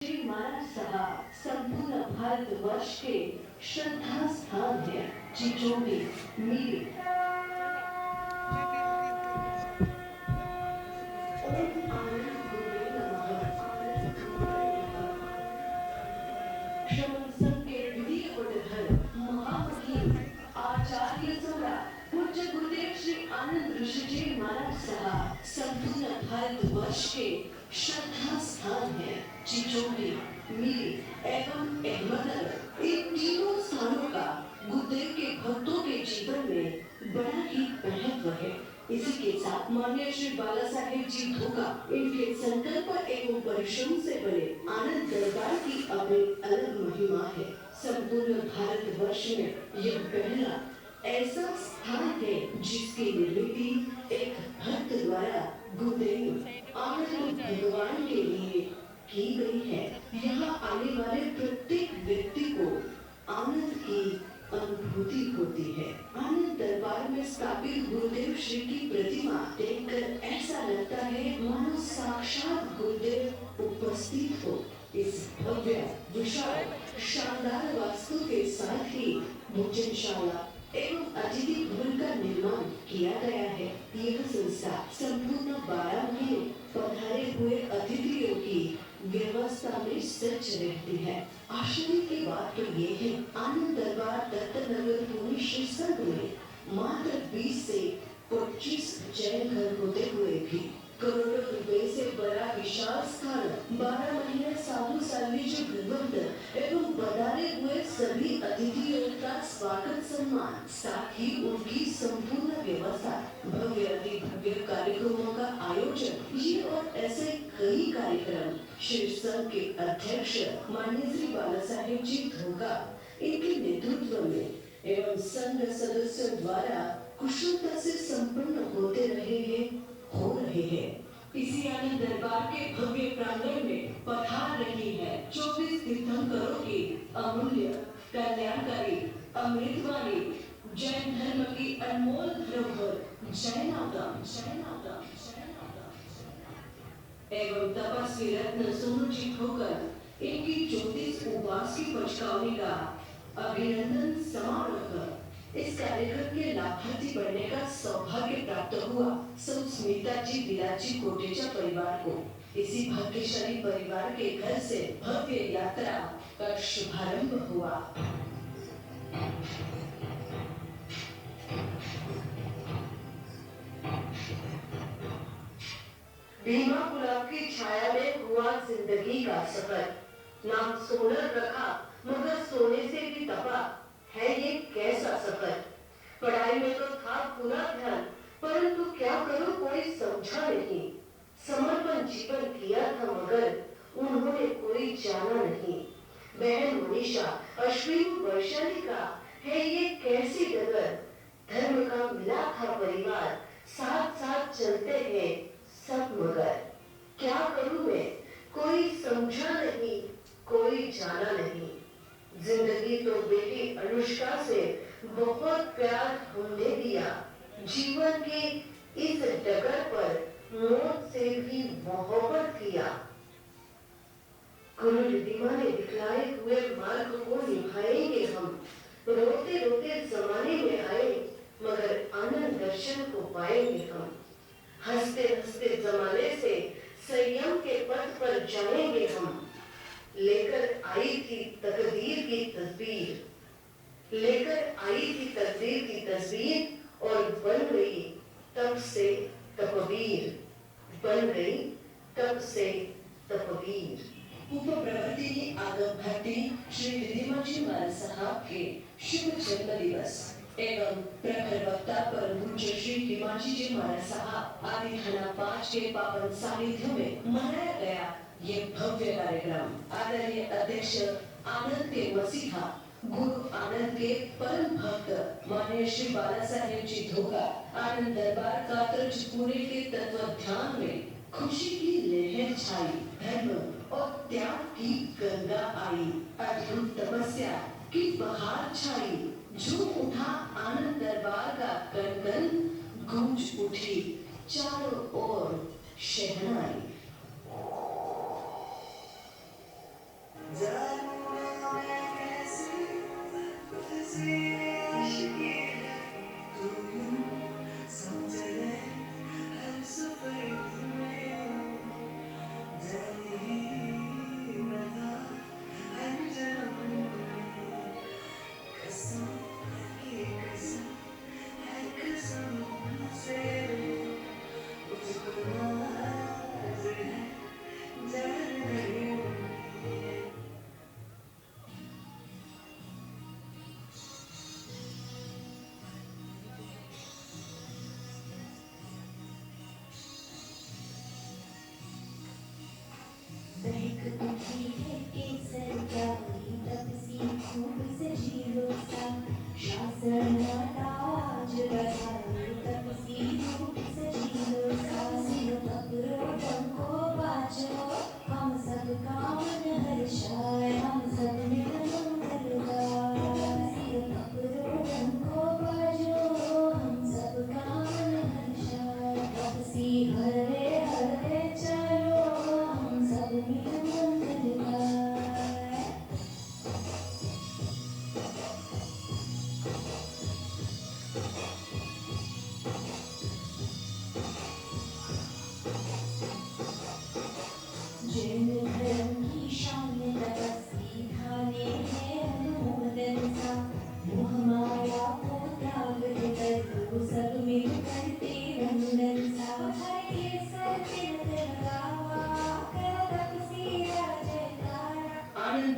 श्री महाराज साहब संपूर्ण भारतवर्ष के श्रद्धा स्थान है चीजों में मेरे श्रवण संघ के द्वितीय पटधर महामहिम आचार्य सौरा पूज्य गुरुदेव श्री आनंद ऋषि जी महाराज साहब संपूर्ण भारतवर्ष के श्रद्धा स्थान है चिचोली, मीरी एवं अहमदनगर। इन तीनों स्थानों का गुरुदेव के भक्तों के जीवन में बड़ा ही महत्व है। इसी के साथ माननीय श्री बाला साहेब जी धोखा इनके संकल्प एवं परिश्रम से बने आनंद दरबार की अपनी अलग महिमा है। संपूर्ण भारतवर्ष में यह पहला ऐसा स्थान है जिसकी निर्मित एक भक्त द्वारा गुरुदेव आनंद भगवान के लिए की गई है। यहाँ आने वाले प्रत्येक व्यक्ति को आनंद की अनुभूति होती है। आनंद दरबार में स्थापित गुरुदेव श्री की प्रतिमा देखकर ऐसा लगता है मानो साक्षात गुरुदेव उपस्थित हो। इस भव्य विशाल शानदार वास्तु के साथ ही भोजनशाला एवं अतिथि भवन का निर्माण किया गया है। यह संस्था संपूर्ण 12 महीने पधारे हुए अतिथियों की व्यवस्था में सच रहती है। आश्चर्य की बात तो ये है, आनंद दरबार दत्तनगर पुणे श्री संघ में मात्र 20 से 25 जैन घर होते हुए भी करोड़ों रुपए से बड़ा विशाल स्थान 12 महीने साधु साध्वी जो भगवंत एवं पधारे हुए सभी अतिथियों का स्वागत सम्मान, साथ ही उनकी संपूर्ण व्यवस्था, भव्य अति भव्य कार्यक्रमों का आयोजन, ये और ऐसे कई कार्यक्रम श्री संघ के अध्यक्ष माननीय श्री बाला साहेब जी धोखा इनके नेतृत्व में एवं संघ सदस्यों द्वारा कुशलता से संपन्न होते रहे हैं, हो रहे हैं। इसी आनंद दरबार के भव्य प्रांगण में पधार रही है 24 तीर्थंकरों की अमूल्य, कल्याणकारी, अमृतवाणी जैन धर्म की अनमोल धरोहर जैनागम एवं तपस्वी रत्न सोनू जी ठोकर इनकी 34 उपवास की पचकावनी का अभिनंदन समारोह। इस कार्यक्रम के लाभार्थी बनने का सौभाग्य प्राप्त हुआ स्मिता जी विराजी कोटेचा परिवार को। इसी भाग्यशाली परिवार के घर से भव्य यात्रा का शुभारंभ हुआ। भीमा गुलाब की छाया में हुआ जिंदगी का सफर। नाम सोनर रखा मगर सोने से भी तपा है ये कैसा सफर। पढ़ाई में तो था पूरा ध्यान, परंतु क्या करूं कोई समझा नहीं। समर्पण जीवन किया था मगर उन्होंने कोई जाना नहीं। बहन मनीषा, अश्विन, वैशाली का है ये कैसी डगर। धर्म का मिला था परिवार, साथ साथ चलते हैं सब मगर। क्या करूं मैं कोई समझा नहीं, कोई जाना नहीं। जिंदगी तो बेटी अनुष्का से बहुत प्यार हमने दिया। जीवन के इस डगर पर मौत से भी मोहब्बत किया। गुरु रिद्धिमा ने दिखलाए हुए मार्ग को निभाएंगे हम। रोते रोते जमाने में आए मगर आनंद दर्शन को पाएंगे हम। हंसते हंसते जमाने से संयम के पथ पर जाएंगे हम। लेकर आई थी तकदीर की तस्वीर, लेकर आई थी तकदीर की तस्वीर और बन गई तब से तपवीर, बन गई तब से तपवीर। उपप्रवर्तिनी आगम भक्ति श्री रिद्धिमा जी महाराज साहब के शुभ जन्म दिवस एवं प्रखर वक्ता परम पूज्य श्री हिमाजी जी महाराज साहब आदि थाना 5 के पावन सानिध्य में मनाया गया ये भव्य कार्यक्रम आदरणीय अध्यक्ष आनंद के मसीहा गुरु आनंद के परम भक्त माननीय श्री बाला साहेब जी धोखा आनंद दरबार कात्रजपुरे के तत्वाध्यान में खुशी की लहर छाई। धर्म और त्याग की गंगा आई, अद्भुत तपस्या की बहार छाई। झूम उठा आनंद दरबार का कण कण, गूंज उठी चारों ओर शहनाई।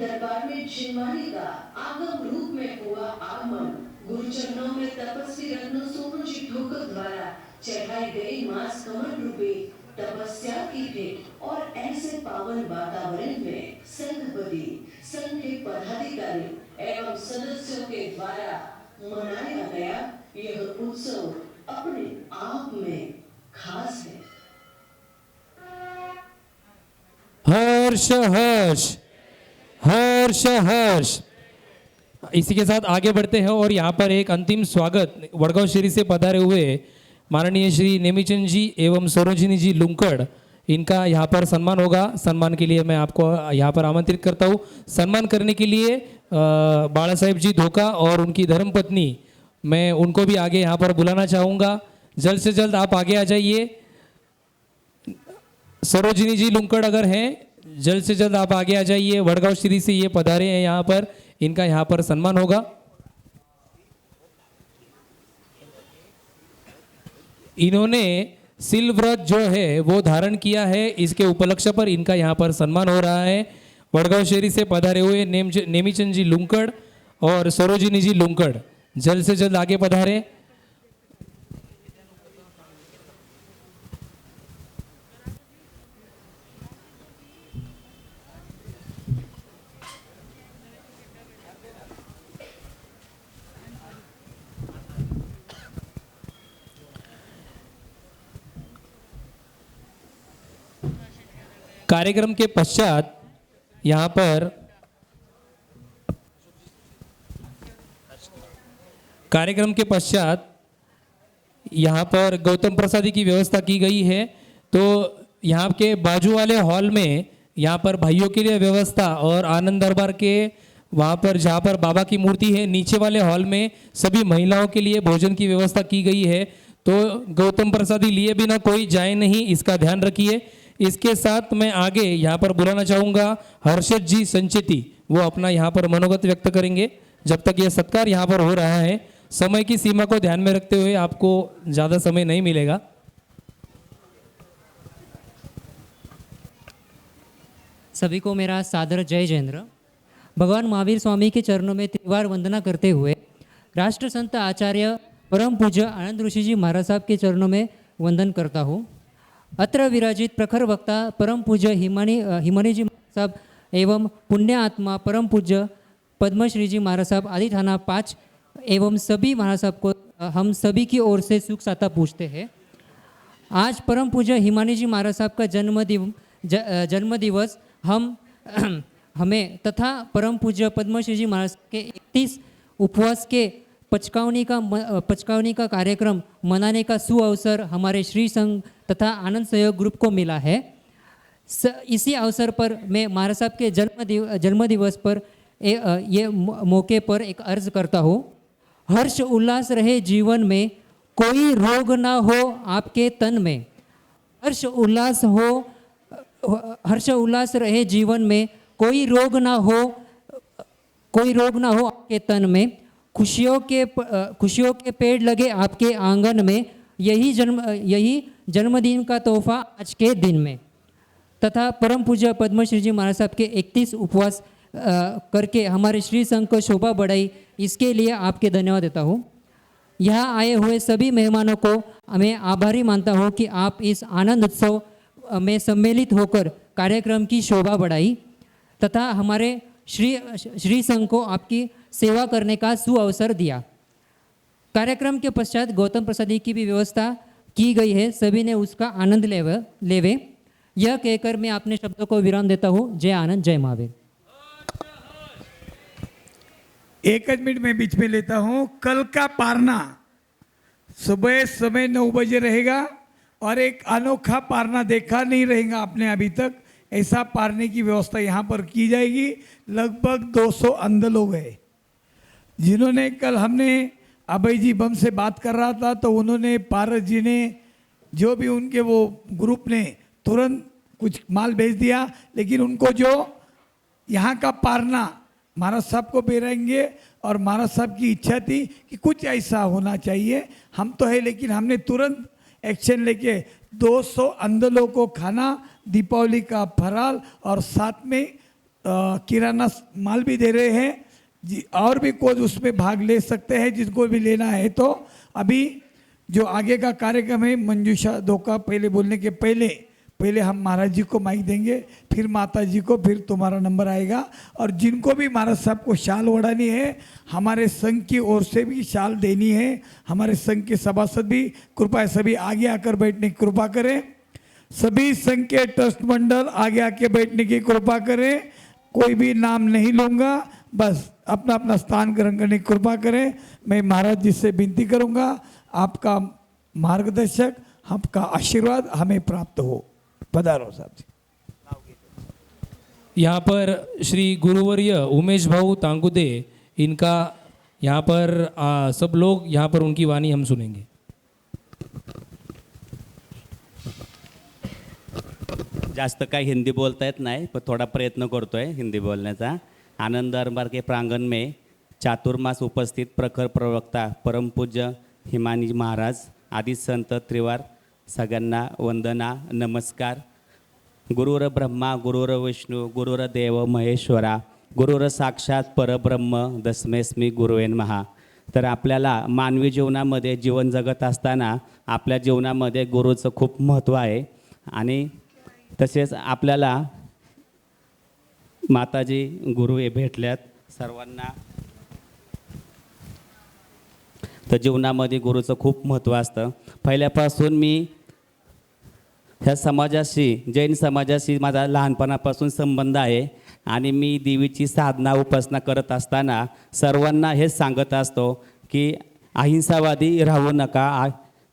दरबार में जिनवानी का आगम रूप में हुआ आगमन। गुरुचरणों में तपस्वी रत्न सोनू जी ढोकर द्वारा चढ़ाई गई मास कमल रूपी तपस्या की भेंट और ऐसे पावन वातावरण में संघपति, संघ के पदाधिकारी एवं सदस्यों के द्वारा मनाया गया यह उत्सव अपने आप में खास है। हर्ष हर्ष हर्ष हर्ष। इसी के साथ आगे बढ़ते हैं और यहाँ पर एक अंतिम स्वागत वडगांव श्री से पधारे हुए माननीय श्री नेमीचंद जी एवं सरोजिनी जी लुंकड़, इनका यहाँ पर सम्मान होगा। सम्मान के लिए मैं आपको यहाँ पर आमंत्रित करता हूँ। सम्मान करने के लिए बाला साहेब जी धोखा और उनकी धर्मपत्नी, मैं उनको भी आगे यहाँ पर बुलाना चाहूँगा। जल्द से जल्द आप आगे आ जाइए। सरोजिनी जी लुंकड़ अगर हैं, जल्द से जल्द आप आगे आ जाइए। वडगांव श्री से ये पधारे हैं यहाँ पर, इनका यहाँ पर सम्मान होगा। इन्होंने सिल व्रत जो है वो धारण किया है, इसके उपलक्ष्य पर इनका यहाँ पर सम्मान हो रहा है। वडगांव शहरी से पधारे हुए नेमीचंद जी लुंकड़ और सरोजिनी जी लुंकड़ जल्द से जल्द आगे पधारे। कार्यक्रम के पश्चात यहाँ पर गौतम प्रसादी की व्यवस्था की गई है। तो यहाँ के बाजू वाले हॉल में यहाँ पर भाइयों के लिए व्यवस्था और आनंद दरबार के वहाँ पर जहाँ पर बाबा की मूर्ति है नीचे वाले हॉल में सभी महिलाओं के लिए भोजन की व्यवस्था की गई है। तो गौतम प्रसादी लिए बिना कोई जाए नहीं, इसका ध्यान रखिए। इसके साथ मैं आगे यहाँ पर बुलाना चाहूँगा हर्षद जी संचेती, वो अपना यहाँ पर मनोगत व्यक्त करेंगे। जब तक यह सत्कार यहाँ पर हो रहा है, समय की सीमा को ध्यान में रखते हुए आपको ज़्यादा समय नहीं मिलेगा। सभी को मेरा सादर जय जयेंद्र। भगवान महावीर स्वामी के चरणों में त्रिवार वंदना करते हुए राष्ट्र संत आचार्य परम पूज्य आनंद ऋषि जी महाराज साहब के चरणों में वंदन करता हूँ। अत्र विराजित प्रखर वक्ता परम पूज्य हिमानी जी महाराज साहब एवं पुण्य आत्मा परम पूज्य पद्मश्री जी महाराज साहब आदि थाना 5 एवं सभी महाराज साहब को हम सभी की ओर से सुख साता पूछते हैं। आज परम पूज्य हिमानी जी महाराज साहब का जन्म दिवस हमें तथा परम पूज्य पद्मश्री जी महाराज के 31 उपवास के पचकावनी का कार्यक्रम मनाने का सुअवसर हमारे श्री संघ तथा आनंद सहयोग ग्रुप को मिला है। इसी अवसर पर मैं महाराज साहब के जन्म दिवस पर ये मौके पर एक अर्ज करता हूँ। हर्ष उल्लास रहे जीवन में, कोई रोग ना हो आपके तन में। हर्ष उल्लास रहे जीवन में, कोई रोग ना हो आपके तन में। खुशियों के पेड़ लगे आपके आंगन में, यही जन्मदिन का तोहफा आज के दिन में। तथा परम पूज्य पद्मश्री जी महाराज साहब के 31 उपवास करके हमारे श्री संघ को शोभा बढ़ाई, इसके लिए आपके धन्यवाद देता हूँ। यहाँ आए हुए सभी मेहमानों को मैं आभारी मानता हूँ कि आप इस आनंद उत्सव में सम्मिलित होकर कार्यक्रम की शोभा बढ़ाई तथा हमारे श्री संघ को आपकी सेवा करने का सुअवसर दिया। कार्यक्रम के पश्चात गौतम प्रसादी की भी व्यवस्था की गई है, सभी ने उसका आनंद लेवे। यह कहकर मैं अपने शब्दों को विराम देता हूँ। जय आनंद, जय महावीर। एक मिनट में बीच में लेता हूँ। कल का पारना सुबह समय 9 बजे रहेगा और एक अनोखा पारना देखा नहीं रहेगा आपने अभी तक। ऐसा पारने की व्यवस्था यहाँ पर की जाएगी। लगभग 200 अंध लोग हैं जिन्होंने कल हमने अभय जी बम से बात कर रहा था तो उन्होंने पारस जी ने जो भी उनके वो ग्रुप ने तुरंत कुछ माल भेज दिया, लेकिन उनको जो यहाँ का पारना महाराज साहब को बेरेंगे और महाराज साहब की इच्छा थी कि कुछ ऐसा होना चाहिए। हम तो है लेकिन हमने तुरंत एक्शन लेके 200 अंधलों को खाना, दीपावली का फराल और साथ में किराना माल भी दे रहे हैं जी, और भी कोई उसमें भाग ले सकते हैं जिनको भी लेना है। तो अभी जो आगे का कार्यक्रम है, मंजूषा धोका पहले बोलने के पहले हम महाराज जी को माइक देंगे, फिर माता जी को, फिर तुम्हारा नंबर आएगा। और जिनको भी महाराज साहब को शाल ओढ़ानी है, हमारे संघ की ओर से भी शाल देनी है। हमारे संघ के सभासद भी कृपया सभी आगे आकर बैठने की कृपा करें। सभी संघ के ट्रस्ट मंडल आगे आके बैठने की कृपा करें। कोई भी नाम नहीं लूँगा, बस अपना अपना स्थान ग्रहण करने की कृपा करें। मैं महाराज जी से विनती करूँगा, आपका मार्गदर्शक, आपका आशीर्वाद हमें प्राप्त हो। पधारो साहब जी। यहाँ पर श्री गुरुवर्य उमेश भाऊ तांगुदे, इनका यहाँ पर सब लोग यहाँ पर उनकी वाणी हम सुनेंगे। जास्त काही हिंदी बोलता येत नाही, पण थोडा प्रयत्न करतोय हिंदी बोलण्याचा। आनंद दरबार के प्रांगण में चातुर्मास उपस्थित प्रखर प्रवक्ता परम पूज्य हिमानी महाराज आदि संत त्रिवार सगळ्यांना वंदना, नमस्कार। गुरुर ब्रह्मा गुरुर विष्णू गुरुर देव महेश्वरा गुरुर साक्षात परब्रह्म तस्मैस्मी गुरुवे नमः। तर आपल्याला मानवी जीवनामध्ये जीवन जगत असताना आपल्या जीवनामध्ये गुरुचं खूप महत्त्व आहे। आणि तसेच आपल्याला माताजी गुरु हे भेटल्यात सर्वांना, तर जीवनामध्ये गुरुचं खूप महत्त्व असतं। पहिल्यापासून मी ह्या समाजाशी, जैन समाजाशी माझा लहानपणापासून संबंध आहे। आणि मी देवीची साधना उपासना करत असताना सर्वांना हेच सांगत असतो की अहिंसावादी राहू नका।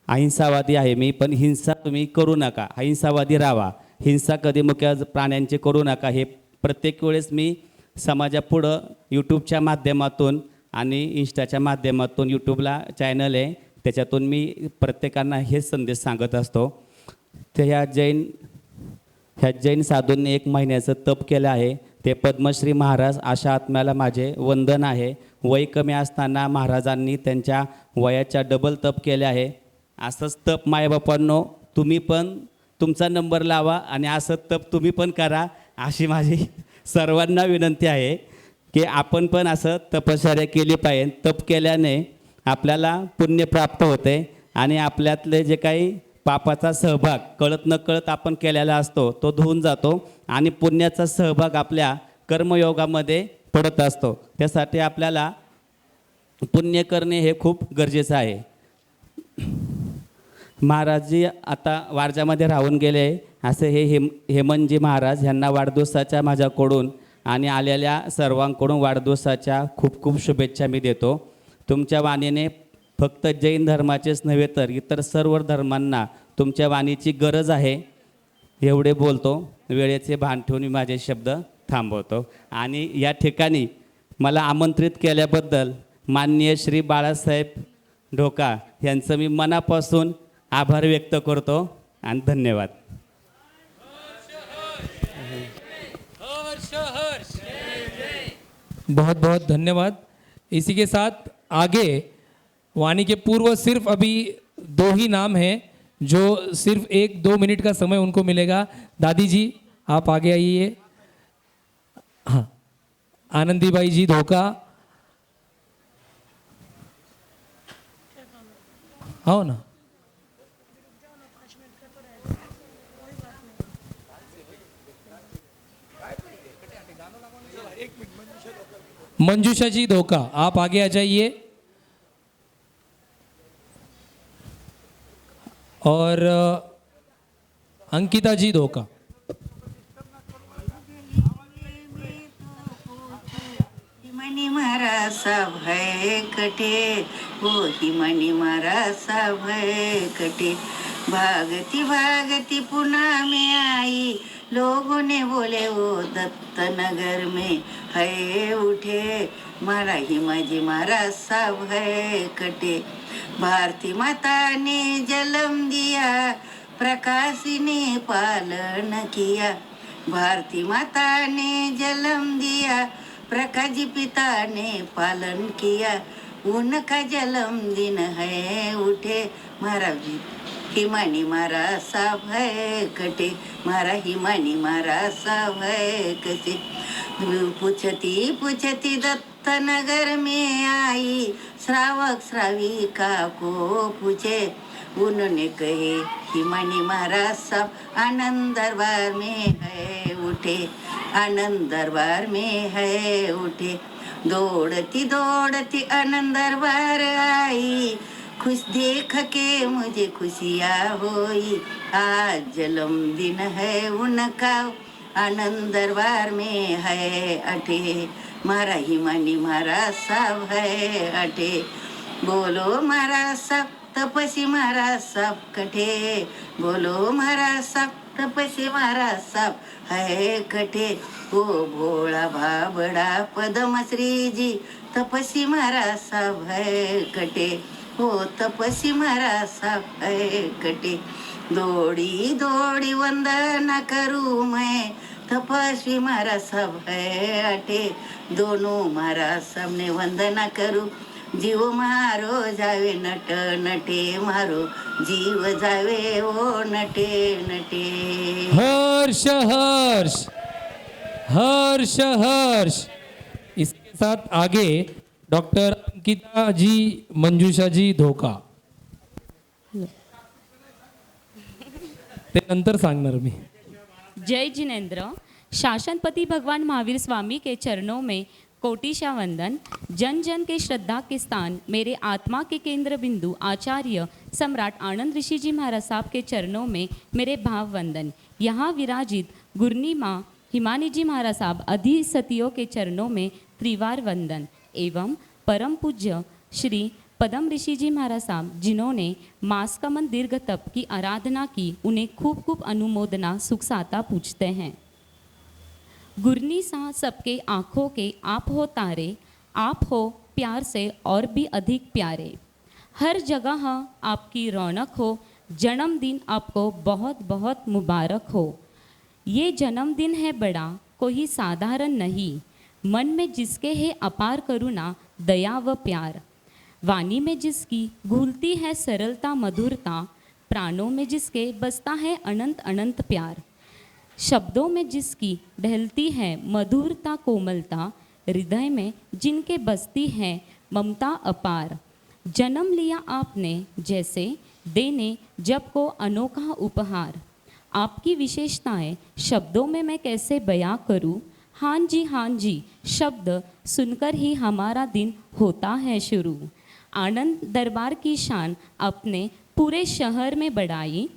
अहिंसावादी आहे मी, पण हिंसा तुम्ही करू नका, अहिंसावादी राहा, हिंसा कधी मुख्य प्राण्यांची करू नका। हे प्रत्येक वेळेस मी समाजापुढं यूट्यूबच्या माध्यमातून आणि इंस्टाच्या माध्यमातून, यूट्यूबला चॅनल आहे त्याच्यातून मी प्रत्येकांना हेच संदेश सांगत असतो। तर ह्या जैन साधूंनी 1 महिन्याचं तप केलं आहे। ते पद्मश्री महाराज, अशा आत्म्याला माझे वंदन आहे। वय कमी असताना महाराजांनी त्यांच्या वयाच्या डबल तप केले आहे। असंच तप मायबापांनो तुम्ही पण तुमचा नंबर लावा आणि असं तप तुम्ही पण करा, अशी माझी सर्वांना विनंती आहे की आपण पण असं तपश्चर्या केली पाहिजे। तप केल्याने आपल्याला पुण्य प्राप्त होते आणि आपल्यातले जे काही पापाचा सहभाग कळत नकळत आपण केलेला असतो तो धुवून जातो आणि पुण्याचा सहभाग आपल्या कर्मयोगामध्ये पडत असतो। त्यासाठी आपल्याला पुण्य करणे हे खूप गरजेचं आहे। महाराजजी आता वारजामध्ये राहून गेले, असे हे हेमंतजी महाराज यांना वाढदिवसाच्या माझ्याकडून आणि आलेल्या सर्वांकडून वाढदिवसाच्या खूप खूप शुभेच्छा मी देतो। तुमच्या वाणीने फक्त जैन धर्माचेच नव्हे तर इतर सर्व धर्मांना तुमच्या वाणीची गरज आहे, एवढे बोलतो। वेळेचे भान ठेवून मी माझे शब्द थांबवतो। आणि या ठिकाणी मला आमंत्रित केल्याबद्दल माननीय श्री बाळासाहेब ढोका यांचं मी मनापासून आभार व्यक्त करतो आणि धन्यवाद। बहुत बहुत धन्यवाद। इसी के साथ आगे वाणी के पूर्व सिर्फ अभी 2 ही नाम हैं जो सिर्फ 1-2 मिनट का समय उनको मिलेगा। दादी जी आप आगे आइए। हाँ, आनंदीबाई जी धोका, आओ ना। मंजूषा जी धोका आप आगे आ जाइए। और अंकिता जी धोका। हिमनी मारा सब है कटे, वो हिमनी मारा सब है कटे। भागती भागती पुणे में आई, लोगों ने बोले वो दत्त नगर में है उठे। मारा हिमाजी मारा सब है कटे। भारती माता ने जन्म दिया, प्रकाशी ने पालन किया। भारती माता ने जन्म दिया, प्रकाश पिता ने पालन किया। उनका जन्मदिन है उठे, मारा हिमानी मारा सब है कटे। मारा हिमानी मारा सब है कटे। पूछती पूछती दत्त नगर में आई, श्रावक श्राविका को पूछे, उन्होंने कहे हिमानी महाराज सब आनंद दरबार में है उठे, आनंद दरबार में है उठे। दौड़ती दौड़ती आनंद दरबार आई, खुश देख के मुझे खुशियाँ होई, आज जन्मदिन है उनका, आनंद दरबार में है अठे, मारा हिमानी महाराज साहब है अठे। बोलो महाराज साहब तपसी महाराज साहब कठे, बोलो महाराज साहब तपसी महाराज साहब है कठे। ओ भोला भाबड़ा पद्मश्री जी तपसी महाराज साहब है कटे, ओ तपसी महाराज साहब है कटे। दौड़ी दौड़ी वंदना करूँ मैं, तपस्वी महाराज साहब है अटे, दोनों महाराज साहब ने वंदना करूँ। जीव मारो जावे नट नटे, मारो जीव जावे ओ नटे नटे। हर्ष हर्ष हर्ष हर्ष। इसके साथ आगे डॉक्टर अंकिता जी, मंजुषा जी धोका, ते नंतर सांगणार मी। जय जिनेन्द्र। शासनपति भगवान महावीर स्वामी के चरणों में कोटिशा वंदन। जन जन के श्रद्धा के स्थान, मेरे आत्मा के केंद्र बिंदु आचार्य सम्राट आनंद ऋषि जी महाराज साहब के चरणों में मेरे भाव वंदन। यहाँ विराजित गुरनी माँ हिमानी जी महाराज साहब अधिसतियों के चरणों में त्रिवार वंदन एवं परम पूज्य श्री पदम ऋषि जी महाराज साहब जिन्होंने मासकमन दीर्घ तप की आराधना की, उन्हें खूब खूब अनुमोदना सुख साता पूछते हैं। गुरनी सा सबके आँखों के आप हो तारे, आप हो प्यार से और भी अधिक प्यारे, हर जगह आपकी रौनक हो, जन्मदिन आपको बहुत बहुत मुबारक हो। ये जन्मदिन है बड़ा कोई साधारण नहीं, मन में जिसके है अपार करुणा दया व प्यार, वाणी में जिसकी घुलती है सरलता मधुरता, प्राणों में जिसके बसता है अनंत अनंत प्यार, शब्दों में जिसकी ढलती है मधुरता कोमलता, हृदय में जिनके बसती है ममता अपार। जन्म लिया आपने जैसे देने जब को अनोखा उपहार, आपकी विशेषताएं शब्दों में मैं कैसे बयां करूं। हाँ जी शब्द सुनकर ही हमारा दिन होता है शुरू। आनंद दरबार की शान अपने पूरे शहर में बढ़ाई,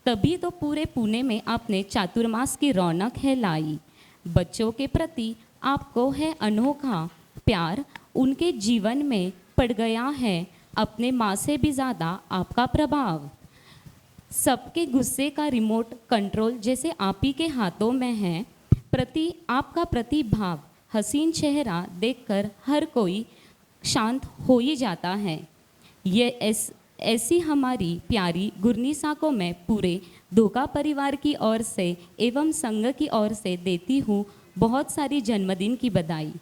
तभी तो पूरे पुणे में आपने चातुर्मास की रौनक है लाई। बच्चों के प्रति आपको है अनोखा प्यार, उनके जीवन में पड़ गया है अपने माँ से भी ज़्यादा आपका प्रभाव। सबके गुस्से का रिमोट कंट्रोल जैसे आप ही के हाथों में है, प्रति आपका प्रतिभाव हसीन चेहरा देखकर हर कोई शांत हो ही जाता है। ये ऐसी हमारी प्यारी गुरनीसा को मैं पूरे धोखा परिवार की ओर से एवं संघ की ओर से देती हूँ बहुत सारी जन्मदिन की बधाई।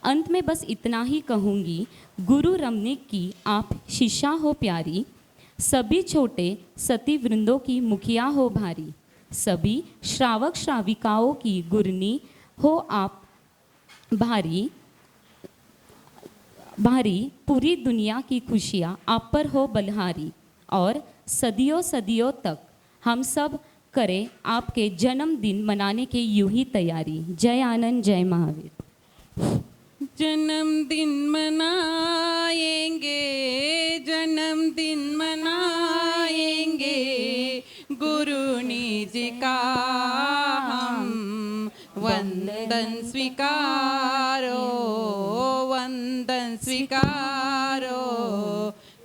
अंत में बस इतना ही कहूँगी, गुरु रमणीक की आप शिष्या हो प्यारी, सभी छोटे सती वृंदों की मुखिया हो भारी, सभी श्रावक श्राविकाओं की गुरनी हो आप भारी भारी, पूरी दुनिया की खुशियाँ आप पर हो बलहारी, और सदियों सदियों तक हम सब करें आपके जन्मदिन मनाने की यूं ही तैयारी। जय आनंद, जय महावीर। जन्मदिन मनाएंगे, जन्मदिन मनाएंगे, गुरुनी जी का हम वंदन स्वीकारो, वंदन स्वीकारो,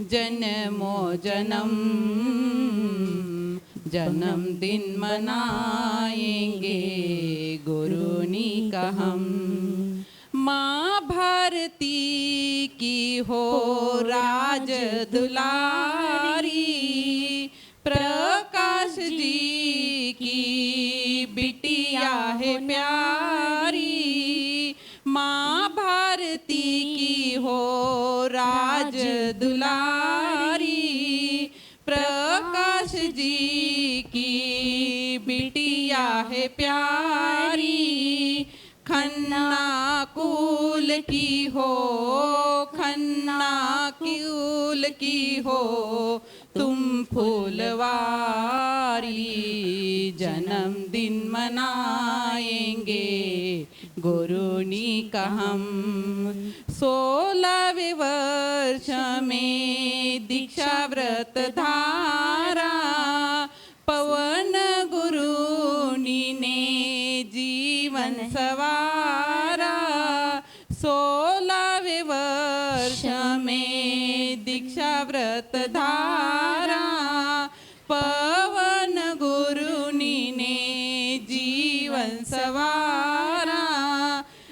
जन्मो जन्म जन्मदिन मनाएंगे, गुरुनी का हम। माँ भारती की हो राज दुलारी, प्रकाश जी की बिटिया है प्यारी, माँ भारती की हो राज दुलारी, प्रकाश जी की बिटिया है प्यारी, खन्ना कुल की हो, खन्ना कुल की हो, तुम फूलवारी जन्मदिन मनाएंगे गुरुनी का हम। 16वें वर्ष में दीक्षा व्रत धारा, पवन गुरुनी ने जीवन सवारा। 16वें वर्ष में दीक्षा व्रत धारा, पवन गुरुनी ने जीवन सवारा।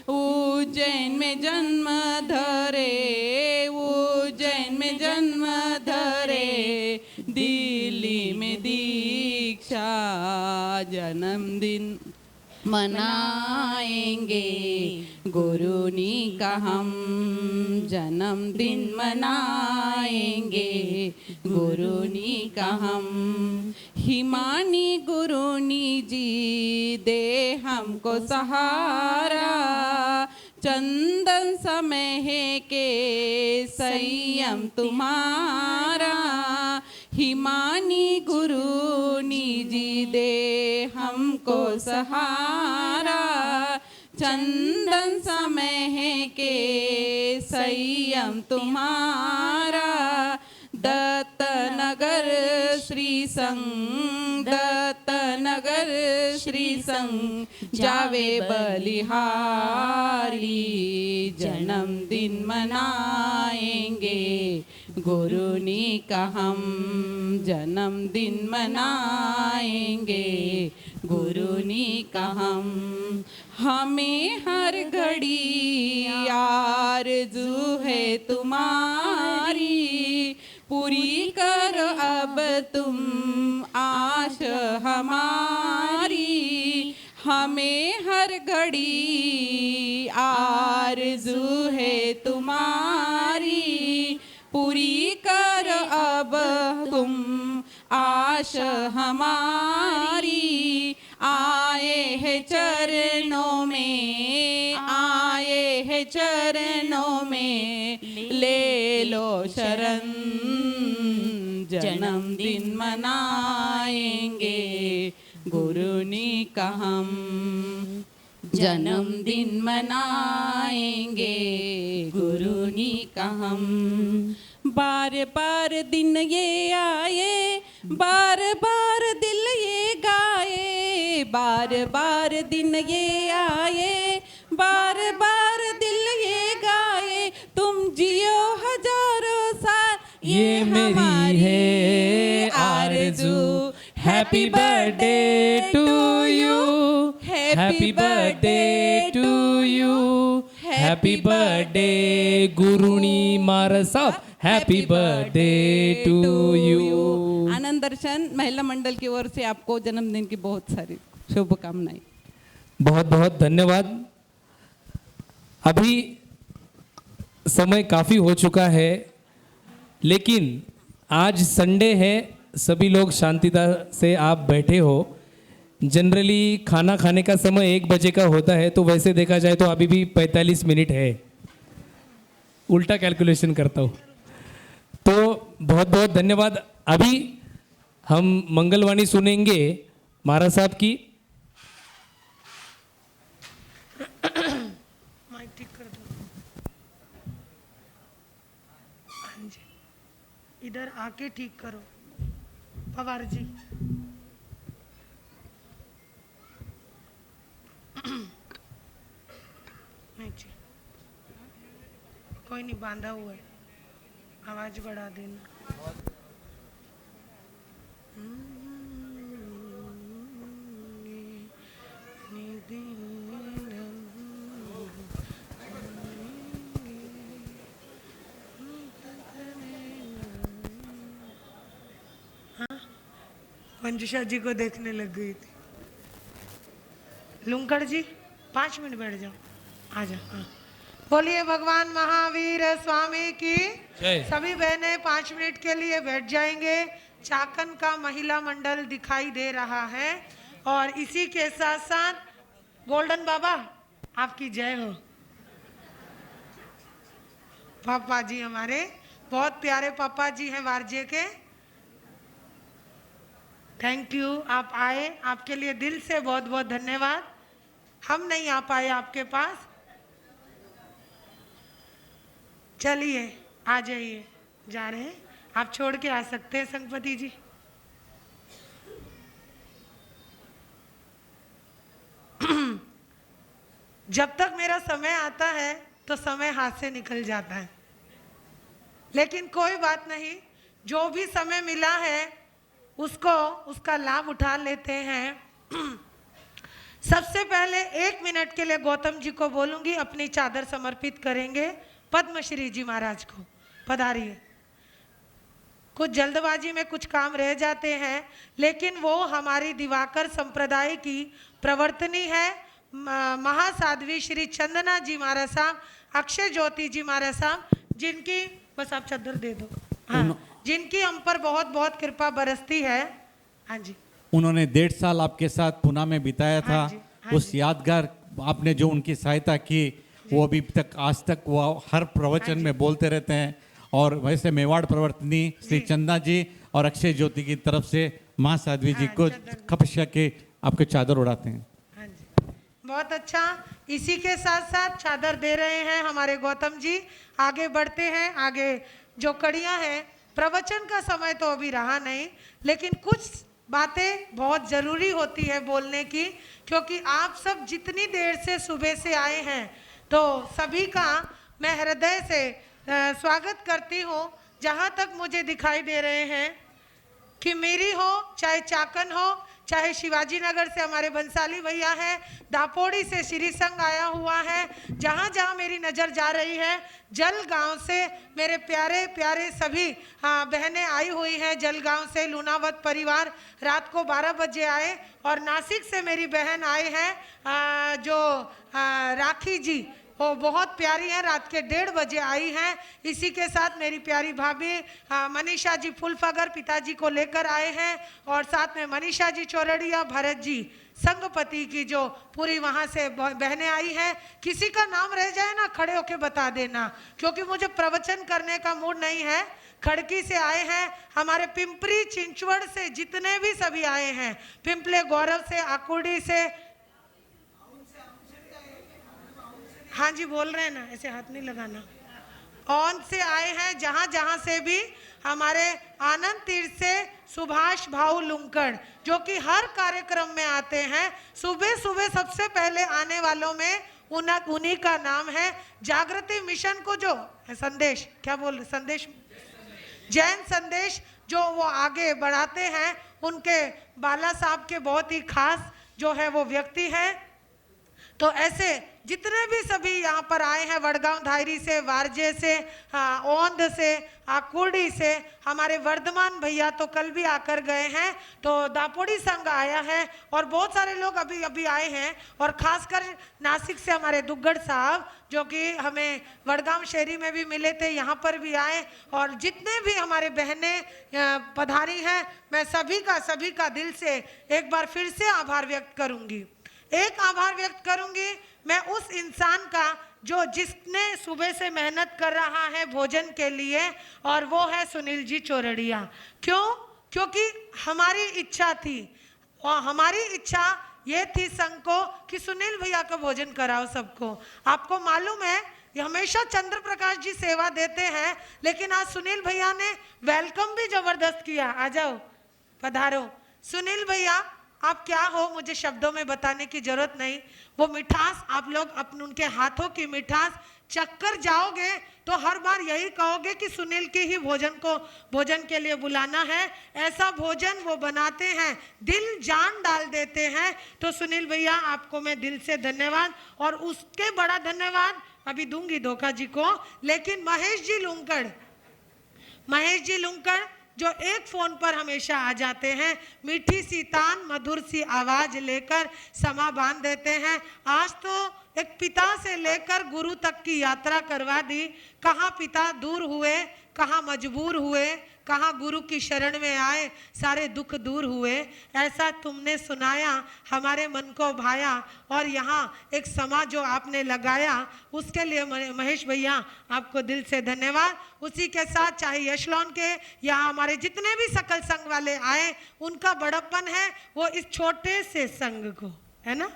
उज्जैन में जन्म धरे, उज्जैन में जन्म धरे, दिल्ली में दीक्षा जन्मदिन मनाएंगे गुरुनी का हम। जन्मदिन मनाएंगे गुरुनी का हम। हिमानी गुरुनी जी दे हमको सहारा, चंदन समय के संयम तुम्हारा। हिमानी गुरुनी जी दे हमको सहारा, चंदन समय के संयम तुम्हारा। दत्त नगर श्री संग, दत्त नगर श्री संग, जावे बलिहारी जन्मदिन मनाएंगे गुरुनी का हम। जन्मदिन मनाएंगे गुरुनी का हम। हमें हर घड़ी आरज़ू है तुम्हारी, पूरी करो अब तुम आश हमारी। हमें हर घड़ी आरज़ू है तुम्हारी, पूरी करो अब तुम आश हमारी। आए हैं चरणों में, आए हैं चरणों में, ले लो शरण। जन्मदिन मनाएंगे गुरुनी का हम। जन्मदिन मनाएंगे गुरुनी का हम। बार बार दिन ये आए, बार बार दिल ये गाए, बार बार दिन ये आए, बार बार दिल ये गाए। तुम जियो हजारों साल, ये मेरी है आरज़ू। Happy birthday to you, happy birthday to you, happy birthday गुरुनी मारा साहब, happy birthday to you. Anand Darshan Mahila Mandal की ओर से आपको जन्मदिन की बहुत सारी शुभकामनाएं। बहुत बहुत धन्यवाद। अभी समय काफ़ी हो चुका है, लेकिन आज संडे है, सभी लोग शांतिता से आप बैठे हो। जनरली खाना खाने का समय 1 बजे का होता है, तो वैसे देखा जाए तो अभी भी 45 मिनट है। उल्टा कैलकुलेशन करता हूँ। तो बहुत बहुत धन्यवाद। अभी हम मंगलवाणी सुनेंगे महाराज साहब की। माइक ठीक कर दो। हाँ जी, इधर आके ठीक करो पवार जी। नहीं जी, कोई नहीं, बांधा हुआ है, आवाज बढ़ा देना। मंजुषा जी को देखने लग गई थी। लुंकड़ जी 5 मिनट बैठ जाओ, आ जाओ। हाँ, बोलिए भगवान महावीर स्वामी की जय। सभी बहनें 5 मिनट के लिए बैठ जाएंगे। चाकन का महिला मंडल दिखाई दे रहा है और इसी के साथ साथ गोल्डन बाबा आपकी जय हो। पापा जी हमारे बहुत प्यारे पापा जी हैं वारजे के। थैंक यू, आप आए, आपके लिए दिल से बहुत बहुत धन्यवाद। हम नहीं आ पाए आपके पास, चलिए आ जाइए, जा रहे हैं, आप छोड़ के आ सकते हैं संगपति जी। जब तक मेरा समय आता है तो समय हाथ से निकल जाता है, लेकिन कोई बात नहीं, जो भी समय मिला है उसको उसका लाभ उठा लेते हैं। सबसे पहले 1 मिनट के लिए गौतम जी को बोलूंगी, अपनी चादर समर्पित करेंगे पद्मश्री जी महाराज को। पधारिए। कुछ जल्दबाजी में कुछ काम रह जाते हैं, लेकिन वो हमारी दिवाकर संप्रदाय की प्रवर्तनी है। महासाध्वी श्री चंदना जी महाराज साहब, अक्षय ज्योति जी महाराज साहब, जिनकी, बस आप चादर दे दो, हाँ, जिनकी हम पर बहुत बहुत कृपा बरसती है। हाँ जी, उन्होंने 1.5 साल आपके साथ पुणे में बिताया था। हाँ जी, हाँ उस यादगार आपने जो उनकी सहायता की वो अभी तक, आज तक वो हर प्रवचन में बोलते रहते हैं। और वैसे मेवाड़ प्रवर्तनी श्री चंदा जी और अक्षय ज्योति की तरफ से माँ साध्वी जी को खपशा के आपके चादर उड़ाते हैं। हाँ जी, बहुत अच्छा। इसी के साथ साथ चादर दे रहे हैं हमारे गौतम जी। आगे बढ़ते हैं, आगे जो कड़ियाँ हैं, प्रवचन का समय तो अभी रहा नहीं, लेकिन कुछ बातें बहुत ज़रूरी होती है बोलने की, क्योंकि आप सब जितनी देर से सुबह से आए हैं, तो सभी का मैं हृदय से स्वागत करती हूँ। जहाँ तक मुझे दिखाई दे रहे हैं कि मेरी हो, चाहे चाकन हो, चाहे शिवाजी नगर से हमारे बंसाली भैया हैं, दापोड़ी से श्री संघ आया हुआ है, जहाँ जहाँ मेरी नज़र जा रही है, जलगांव से मेरे प्यारे प्यारे सभी बहनें आई हुई हैं। जलगांव से लूनावत परिवार रात को 12 बजे आए, और नासिक से मेरी बहन आए हैं जो राखी जी, वो बहुत प्यारी है, रात के 1:30 बजे आई हैं। इसी के साथ मेरी प्यारी भाभी मनीषा जी फुलफगर पिताजी को लेकर आए हैं, और साथ में मनीषा जी चौरड़िया, भरत जी संगपति की जो पूरी वहाँ से बहनें आई हैं। किसी का नाम रह जाए ना, खड़े होके बता देना, क्योंकि मुझे प्रवचन करने का मूड नहीं है। खड़की से आए हैं, हमारे पिंपरी चिंचवड़ से जितने भी सभी आए हैं, पिंपले गौरव से, आकुड़ी से, हाँ जी बोल रहे हैं ना, ऐसे हाथ नहीं लगाना, ऑन से आए हैं, जहाँ जहाँ से भी, हमारे आनंद तीर्थ से सुभाष भाऊ लुंकड़, जो कि हर कार्यक्रम में आते हैं। सुबह सुबह सबसे पहले आने वालों में उन्हीं का नाम है। जागृति मिशन को जो संदेश, क्या बोल, संदेश, जैन संदेश जो वो आगे बढ़ाते हैं, उनके बाला साहब के बहुत ही खास जो है वो व्यक्ति हैं। तो ऐसे जितने भी सभी यहाँ पर आए हैं, वडगांव धायरी से, वारजे से, औंध से, आकुर्डी से, हमारे वर्धमान भैया तो कल भी आकर गए हैं, तो दापोड़ी संघ आया है, और बहुत सारे लोग अभी अभी आए हैं। और खासकर नासिक से हमारे दुग्गड़ साहब, जो कि हमें वडगांव शहरी में भी मिले थे, यहाँ पर भी आए। और जितने भी हमारे बहनें पधारी हैं, मैं सभी का दिल से एक बार फिर से आभार व्यक्त करूँगी। एक आभार व्यक्त करूंगी मैं उस इंसान का जो जिसने सुबह से मेहनत कर रहा है भोजन के लिए, और वो है सुनील जी चौरड़िया। क्यों? क्योंकि हमारी इच्छा थी, और हमारी इच्छा ये थी संघ को कि सुनील भैया का भोजन कराओ सबको। आपको मालूम है ये हमेशा चंद्र प्रकाश जी सेवा देते हैं, लेकिन आज सुनील भैया ने वेलकम भी जबरदस्त किया। आ जाओ, पधारो। सुनील भैया आप क्या हो, मुझे शब्दों में बताने की जरूरत नहीं। वो मिठास आप लोग अपने, उनके हाथों की मिठास चक्कर जाओगे तो हर बार यही कहोगे कि सुनील की ही भोजन के लिए बुलाना है। ऐसा भोजन वो बनाते हैं, दिल जान डाल देते हैं। तो सुनील भैया आपको मैं दिल से धन्यवाद, और उसके बड़ा धन्यवाद अभी दूंगी धोखा जी को, लेकिन महेश जी लुंकड़ जो एक फोन पर हमेशा आ जाते हैं, मीठी सी तान, मधुर सी आवाज लेकर समा बांध देते हैं। आज तो एक पिता से लेकर गुरु तक की यात्रा करवा दी। कहाँ पिता दूर हुए, कहाँ मजबूर हुए, कहाँ गुरु की शरण में आए, सारे दुख दूर हुए। ऐसा तुमने सुनाया, हमारे मन को भाया। और यहाँ एक समा जो आपने लगाया उसके लिए महेश भैया आपको दिल से धन्यवाद। उसी के साथ चाहे यशलॉन के यहाँ हमारे जितने भी सकल संघ वाले आए, उनका बड़प्पन है वो इस छोटे से संघ को, है ना,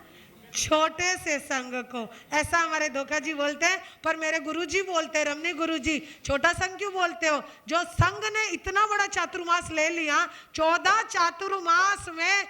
छोटे से संघ को। ऐसा हमारे धोखा जी बोलते हैं, पर मेरे गुरुजी बोलते हैं, रमनी गुरुजी, छोटा संघ क्यों बोलते हो? जो संघ ने इतना बड़ा चातुर्मास ले लिया, 14 चातुर्मास में,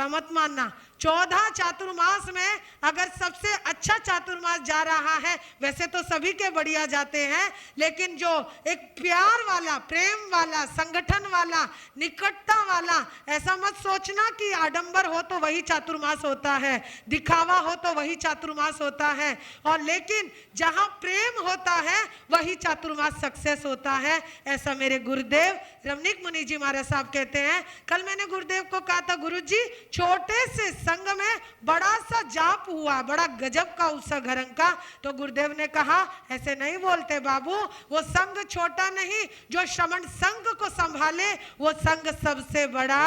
मत मानना, 14 चातुर्मास में अगर सबसे अच्छा चातुर्मास जा रहा है, वैसे तो सभी के बढ़िया जाते हैं, लेकिन जो एक प्यार वाला, प्रेम वाला, संगठन वाला, निकटता वाला, ऐसा मत सोचना कि आडंबर हो तो वही चातुर्मास होता है, दिखावा हो तो वही चातुर्मास होता है, और लेकिन जहां प्रेम होता है वही चातुर्मास सक्सेस होता है। ऐसा मेरे गुरुदेव रमणीक मुनि जी महाराज साहब कहते हैं। कल मैंने गुरुदेव को कहा था, गुरुजी छोटे से संघ में बड़ा सा जाप हुआ, बड़ा गजब का उत्सव घरंग का। तो गुरुदेव ने कहा, ऐसे नहीं बोलते बाबू, वो संघ छोटा नहीं, जो श्रमण संघ को संभाले वो संघ सबसे बड़ा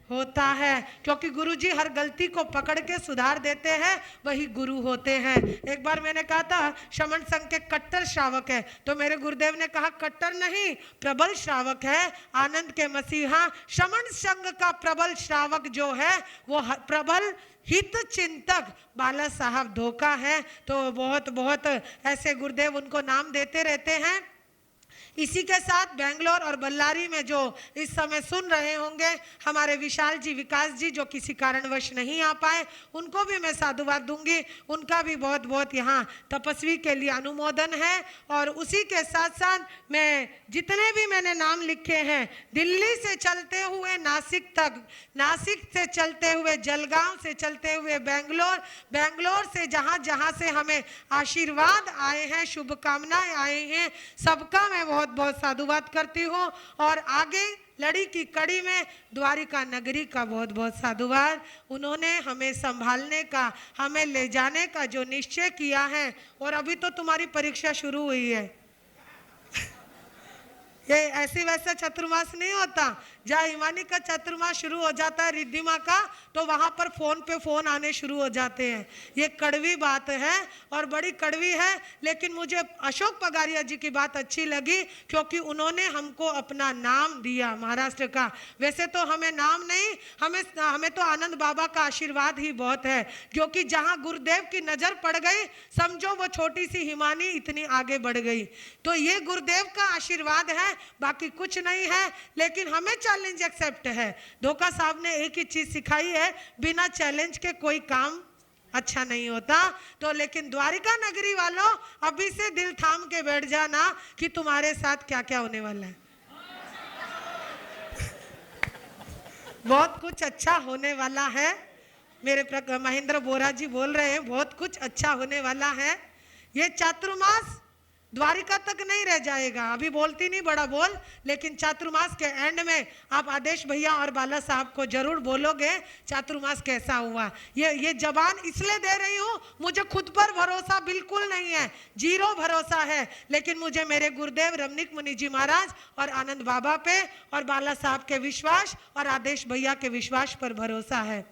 होता है, क्योंकि गुरुजी हर गलती को पकड़ के सुधार देते हैं, वही गुरु होते हैं। एक बार मैंने कहा था श्रमण संघ के कट्टर श्रावक है, तो मेरे गुरुदेव ने कहा कट्टर नहीं, प्रबल श्रावक है, आनंद के मसीहा। श्रमण संघ का प्रबल श्रावक जो है वो प्रबल हित चिंतक बाला साहब धोखा है। तो बहुत बहुत ऐसे गुरुदेव उनको नाम देते रहते हैं। इसी के साथ बेंगलोर और बल्लारी में जो इस समय सुन रहे होंगे, हमारे विशाल जी, विकास जी, जो किसी कारणवश नहीं आ पाए, उनको भी मैं साधुवाद दूंगी। उनका भी बहुत बहुत यहाँ तपस्वी के लिए अनुमोदन है। और उसी के साथ साथ मैं जितने भी मैंने नाम लिखे हैं, दिल्ली से चलते हुए नासिक तक, नासिक से चलते हुए जलगांव से चलते हुए बेंगलोर, बेंगलोर से जहाँ जहाँ से हमें आशीर्वाद आए हैं, शुभकामनाएं आए हैं, सबका मैं बहुत बहुत साधुवाद करती हूँ। और आगे लड़ी की कड़ी में द्वारिका नगरी का बहुत बहुत साधुवाद। उन्होंने हमें संभालने का, हमें ले जाने का जो निश्चय किया है। और अभी तो तुम्हारी परीक्षा शुरू हुई है, ये ऐसे वैसा चतुर्मास नहीं होता। जहाँ हिमानी का चतुर्मास शुरू हो जाता है, रिद्धिमा का, तो वहाँ पर फोन पे फोन आने शुरू हो जाते हैं। ये कड़वी बात है और बड़ी कड़वी है, लेकिन मुझे अशोक पगारिया जी की बात अच्छी लगी, क्योंकि उन्होंने हमको अपना नाम दिया महाराष्ट्र का। वैसे तो हमें नाम नहीं, हमें तो आनंद बाबा का आशीर्वाद ही बहुत है, क्योंकि जहाँ गुरुदेव की नज़र पड़ गई, समझो वो छोटी सी हिमानी इतनी आगे बढ़ गई। तो ये गुरुदेव का आशीर्वाद है, बाकी कुछ नहीं है। लेकिन हमें चैलेंज एक्सेप्ट है। धोखा साहब ने एक ही चीज सिखाई है, बिना चैलेंज के कोई काम अच्छा नहीं होता। तो लेकिन द्वारिका नगरी वालों, अभी से दिल थाम के बैठ जाना कि तुम्हारे साथ क्या क्या होने वाला है। बहुत कुछ अच्छा होने वाला है। मेरे महेंद्र बोरा जी बोल रहे हैं, बहुत कुछ अच्छा होने वाला है। ये चातुर्मास द्वारिका तक नहीं रह जाएगा। अभी बोलती नहीं बड़ा बोल, लेकिन चातुर्मास के एंड में आप आदेश भैया और बाला साहब को जरूर बोलोगे चातुर्मास कैसा हुआ। ये जबान इसलिए दे रही हूँ, मुझे खुद पर भरोसा बिल्कुल नहीं है, जीरो भरोसा है, लेकिन मुझे मेरे गुरुदेव रमणीक मुनि जी महाराज और आनंद बाबा पे और बाला साहब के विश्वास और आदेश भैया के विश्वास पर भरोसा है।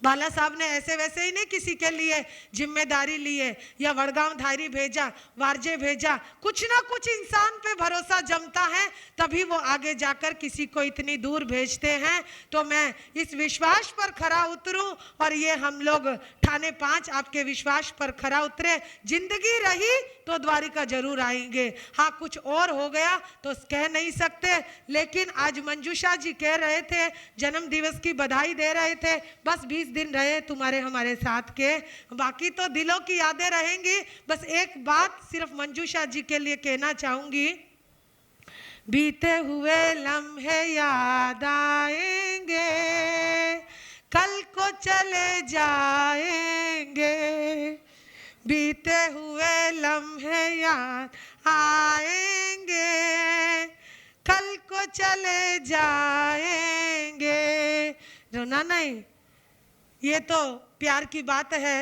बाला साहब ने ऐसे वैसे ही नहीं किसी के लिए जिम्मेदारी ली है, या वड़गांव धारी भेजा, वारजे भेजा। कुछ ना कुछ इंसान पे भरोसा जमता है, तभी वो आगे जाकर किसी को इतनी दूर भेजते हैं। तो मैं इस विश्वास पर खरा उतरूं, और ये हम लोग ठाणे 5 आपके विश्वास पर खरा उतरे। जिंदगी रही तो द्वारिका जरूर आएंगे। हाँ, कुछ और हो गया तो कह नहीं सकते, लेकिन आज मंजूषा जी कह रहे थे, जन्म दिवस की बधाई दे रहे थे, बस 20 दिन रहे तुम्हारे हमारे साथ के, बाकी तो दिलों की यादें रहेंगी। बस एक बात सिर्फ मंजूषा जी के लिए कहना चाहूंगी, बीते हुए लम्हे याद आएंगे, कल को चले जाएंगे, बीते हुए लम्हे याद आएंगे, कल को चले जाएंगे। रोना नहीं, ये तो प्यार की बात है।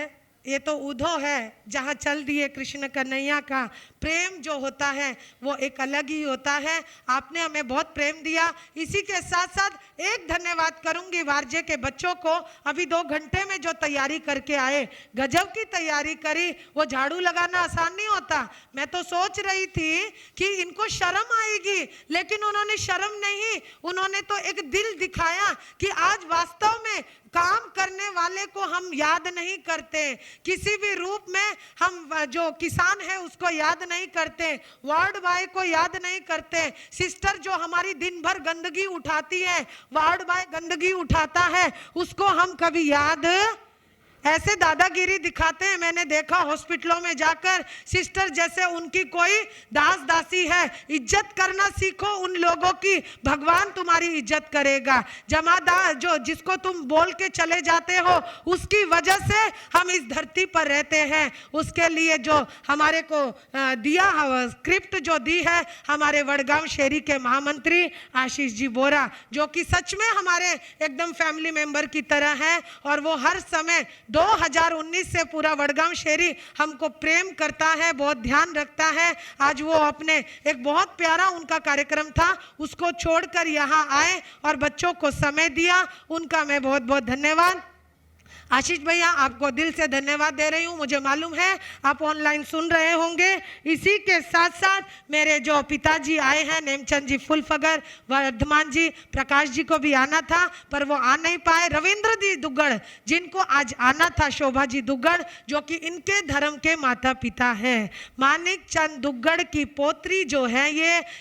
ये तो उधो है जहाँ चल दिए कृष्ण कन्हैया का प्रेम जो होता है वो एक अलग ही होता है। आपने हमें बहुत प्रेम दिया। इसी के साथ साथ एक धन्यवाद करूंगी वारजे के बच्चों को, अभी 2 घंटे में जो तैयारी करके आए, गजब की तैयारी करी। वो झाड़ू लगाना आसान नहीं होता। मैं तो सोच रही थी कि इनको शर्म आएगी, लेकिन उन्होंने शर्म नहीं, उन्होंने तो एक दिल दिखाया कि आज वास्तव में काम करने वाले को हम याद नहीं करते, किसी भी रूप में हम जो किसान है उसको याद नहीं करते, वार्ड बॉय को याद नहीं करते, सिस्टर जो हमारी दिन भर गंदगी उठाती है, वार्ड बॉय गंदगी उठाता है, उसको हम कभी याद ऐसे दादागिरी दिखाते हैं। मैंने देखा हॉस्पिटलों में जाकर सिस्टर जैसे उनकी कोई दास दासी है। इज्जत करना सीखो उन लोगों की, भगवान तुम्हारी इज्जत करेगा। जमादार जो जिसको तुम बोल के चले जाते हो उसकी वजह से हम इस धरती पर रहते हैं। उसके लिए जो हमारे को दिया स्क्रिप्ट जो दी है हमारे वडगांव शेरी के महामंत्री आशीष जी बोरा, जो कि सच में हमारे एकदम फैमिली मेंबर की तरह है, और वो हर समय 2019 से पूरा वडगांव शेरी हमको प्रेम करता है, बहुत ध्यान रखता है। आज वो अपने एक बहुत प्यारा उनका कार्यक्रम था उसको छोड़कर यहाँ आए और बच्चों को समय दिया, उनका मैं बहुत बहुत धन्यवाद। आशीष भैया आपको दिल से धन्यवाद दे रही हूँ, मुझे मालूम है आप ऑनलाइन सुन रहे होंगे। इसी के साथ साथ मेरे जो पिताजी आए हैं नेमचंद जी फुलफगर, वर्धमान जी, प्रकाश जी को भी आना था पर वो आ नहीं पाए। रविंद्र जी दुग्गड़ जिनको आज आना था, शोभा जी दुग्गड़ जो कि इनके धर्म के माता पिता हैं। मानिक चंद दुग्गड़ की पोत्री जो है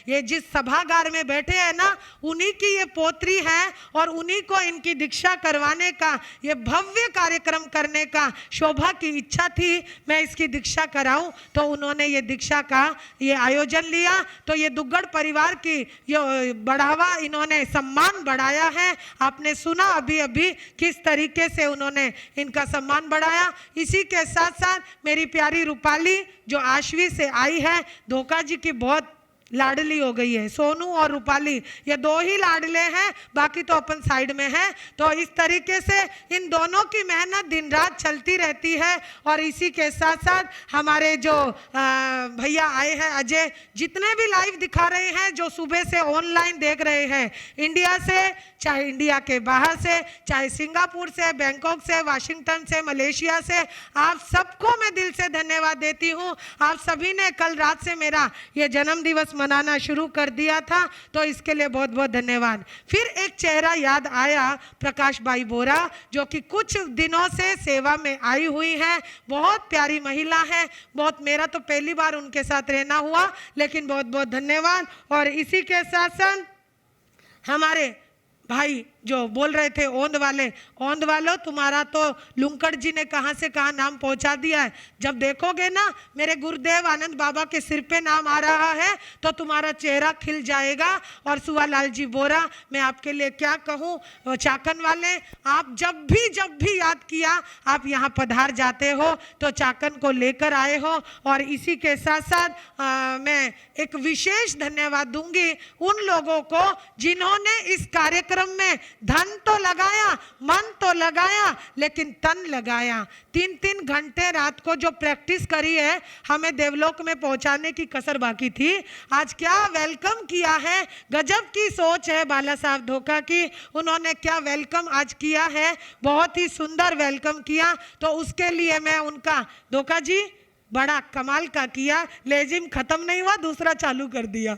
ये जिस सभागार में बैठे हैं ना, उन्हीं की ये पोत्री है और उन्हीं को इनकी दीक्षा करवाने का, ये भव्य कार्यक्रम करने का शोभा की इच्छा थी मैं इसकी दीक्षा कराऊं, तो उन्होंने ये दीक्षा का ये आयोजन लिया। तो ये दुग्गड़ परिवार की ये बढ़ावा, इन्होंने सम्मान बढ़ाया है। आपने सुना अभी अभी किस तरीके से उन्होंने इनका सम्मान बढ़ाया। इसी के साथ साथ मेरी प्यारी रूपाली जो आश्वी से आई है, धोखा जी की बहुत लाडली हो गई है। सोनू और रूपाली ये 2 ही लाडले हैं, बाकी तो अपन साइड में है। तो इस तरीके से इन दोनों की मेहनत दिन रात चलती रहती है। और इसी के साथ साथ हमारे जो भैया आए हैं अजय, जितने भी लाइव दिखा रहे हैं, जो सुबह से ऑनलाइन देख रहे हैं, इंडिया से, चाहे इंडिया के बाहर से, चाहे सिंगापुर से, बैंकॉक से, वाशिंगटन से, मलेशिया से, आप सबको मैं दिल से धन्यवाद देती हूँ। आप सभी ने कल रात से मेरा ये जन्म दिवस मनाना शुरू कर दिया था, तो इसके लिए बहुत बहुत धन्यवाद। फिर एक चेहरा याद आया, प्रकाश भाई बोरा जो कि कुछ दिनों से सेवा में आई हुई है, बहुत प्यारी महिला है, बहुत, मेरा तो पहली बार उनके साथ रहना हुआ, लेकिन बहुत बहुत धन्यवाद। और इसी के साथ साथ हमारे भाई जो बोल रहे थे ओंद वालों, तुम्हारा तो लुंकड़ जी ने कहाँ से कहाँ नाम पहुँचा दिया है। जब देखोगे ना मेरे गुरुदेव आनंद बाबा के सिर पे नाम आ रहा है तो तुम्हारा चेहरा खिल जाएगा। और सुवालाल जी बोरा, मैं आपके लिए क्या कहूँ, चाकन वाले, आप जब भी याद किया आप यहाँ पधार जाते हो, तो चाकन को लेकर आए हो। और इसी के साथ साथ मैं एक विशेष धन्यवाद दूंगी उन लोगों को जिन्होंने इस कार्यक्रम में धन तो लगाया, मन तो लगाया, लेकिन तन लगाया। 3-3 घंटे रात को जो प्रैक्टिस करी है, हमें देवलोक में पहुंचाने की कसर बाकी थी। आज क्या वेलकम किया है, गजब की सोच है बाला साहब धोखा की, उन्होंने क्या वेलकम आज किया है, बहुत ही सुंदर वेलकम किया। तो उसके लिए मैं उनका, धोखा जी बड़ा कमाल का किया, लेजिम खत्म नहीं हुआ, दूसरा चालू कर दिया।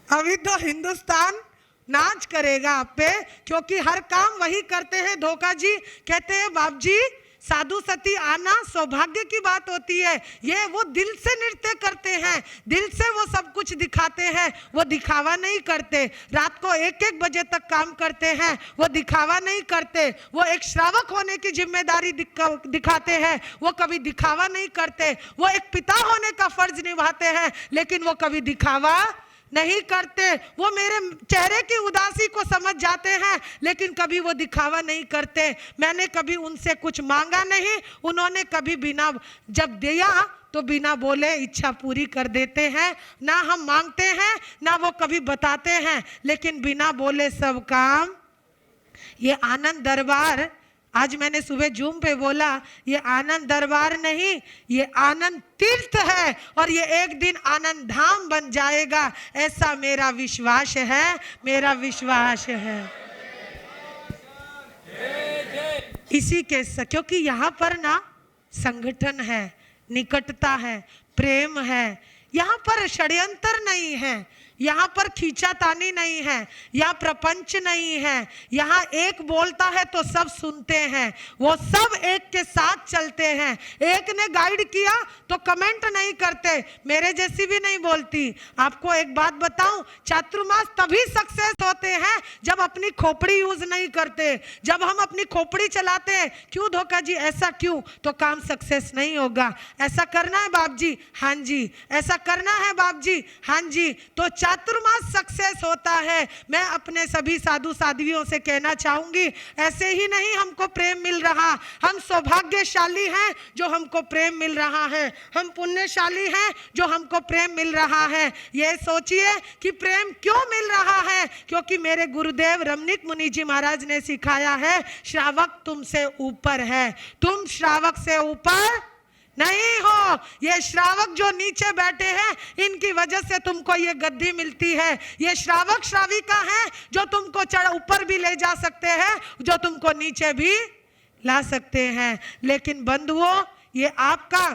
अभी तो हिंदुस्तान नाच करेगा आप पे, क्योंकि हर काम वही करते हैं। धोखा जी कहते हैं बाप जी साधु सती आना सौभाग्य की बात होती है, ये वो दिल से नृत्य करते हैं, दिल से वो सब कुछ दिखाते हैं, वो दिखावा नहीं करते। रात को 1-1 बजे तक काम करते हैं, वो दिखावा नहीं करते। वो एक श्रावक होने की जिम्मेदारी दिखाते हैं, वो कभी दिखावा नहीं करते। वो एक पिता होने का फर्ज निभाते हैं, लेकिन वो कभी दिखावा नहीं करते। वो मेरे चेहरे की उदासी को समझ जाते हैं, लेकिन कभी वो दिखावा नहीं करते। मैंने कभी उनसे कुछ मांगा नहीं, उन्होंने कभी बिना, जब दिया तो बिना बोले इच्छा पूरी कर देते हैं। ना हम मांगते हैं, ना वो कभी बताते हैं, लेकिन बिना बोले सब काम। ये आनंद दरबार आज मैंने सुबह जूम पे बोला, ये आनंद दरबार नहीं, ये आनंद तीर्थ है और ये एक दिन आनंद धाम बन जाएगा, ऐसा मेरा विश्वास है, मेरा विश्वास है। इसी के क्योंकि यहाँ पर ना संगठन है, निकटता है, प्रेम है, यहाँ पर षड्यंत्र नहीं है, यहाँ पर खींचातानी नहीं है, यहाँ प्रपंच नहीं है, यहाँ एक बोलता है तो सब सुनते हैं, वो सब एक के साथ चलते हैं। एक ने गाइड किया तो कमेंट नहीं करते, मेरे जैसी भी नहीं बोलती। आपको एक बात बताऊं, चातुर्मास तभी सक्सेस होते हैं जब अपनी खोपड़ी यूज नहीं करते। जब हम अपनी खोपड़ी चलाते हैं, क्यों धोखा जी, ऐसा क्यों, तो काम सक्सेस नहीं होगा। ऐसा करना है बाप जी, हाँ जी, ऐसा करना है बाप जी, हाँ जी, तो चातुर्मास सक्सेस होता है। मैं अपने सभी साधु साध्वियों से कहना चाहूंगी, ऐसे ही नहीं हमको प्रेम मिल रहा, हम सौभाग्यशाली हैं जो हमको प्रेम मिल रहा है, हम पुण्यशाली हैं जो हमको प्रेम मिल रहा है। ये सोचिए कि प्रेम क्यों मिल रहा है, क्योंकि मेरे गुरुदेव रमणीक मुनि जी महाराज ने सिखाया है, श्रावक तुमसे ऊपर है, तुम श्रावक से ऊपर नहीं हो। ये श्रावक जो नीचे बैठे हैं, इनकी वजह से तुमको ये गद्दी मिलती है। ये श्रावक श्राविका हैं जो तुमको ऊपर भी ले जा सकते हैं, जो तुमको नीचे भी ला सकते हैं। लेकिन बंधुओं, ये आपका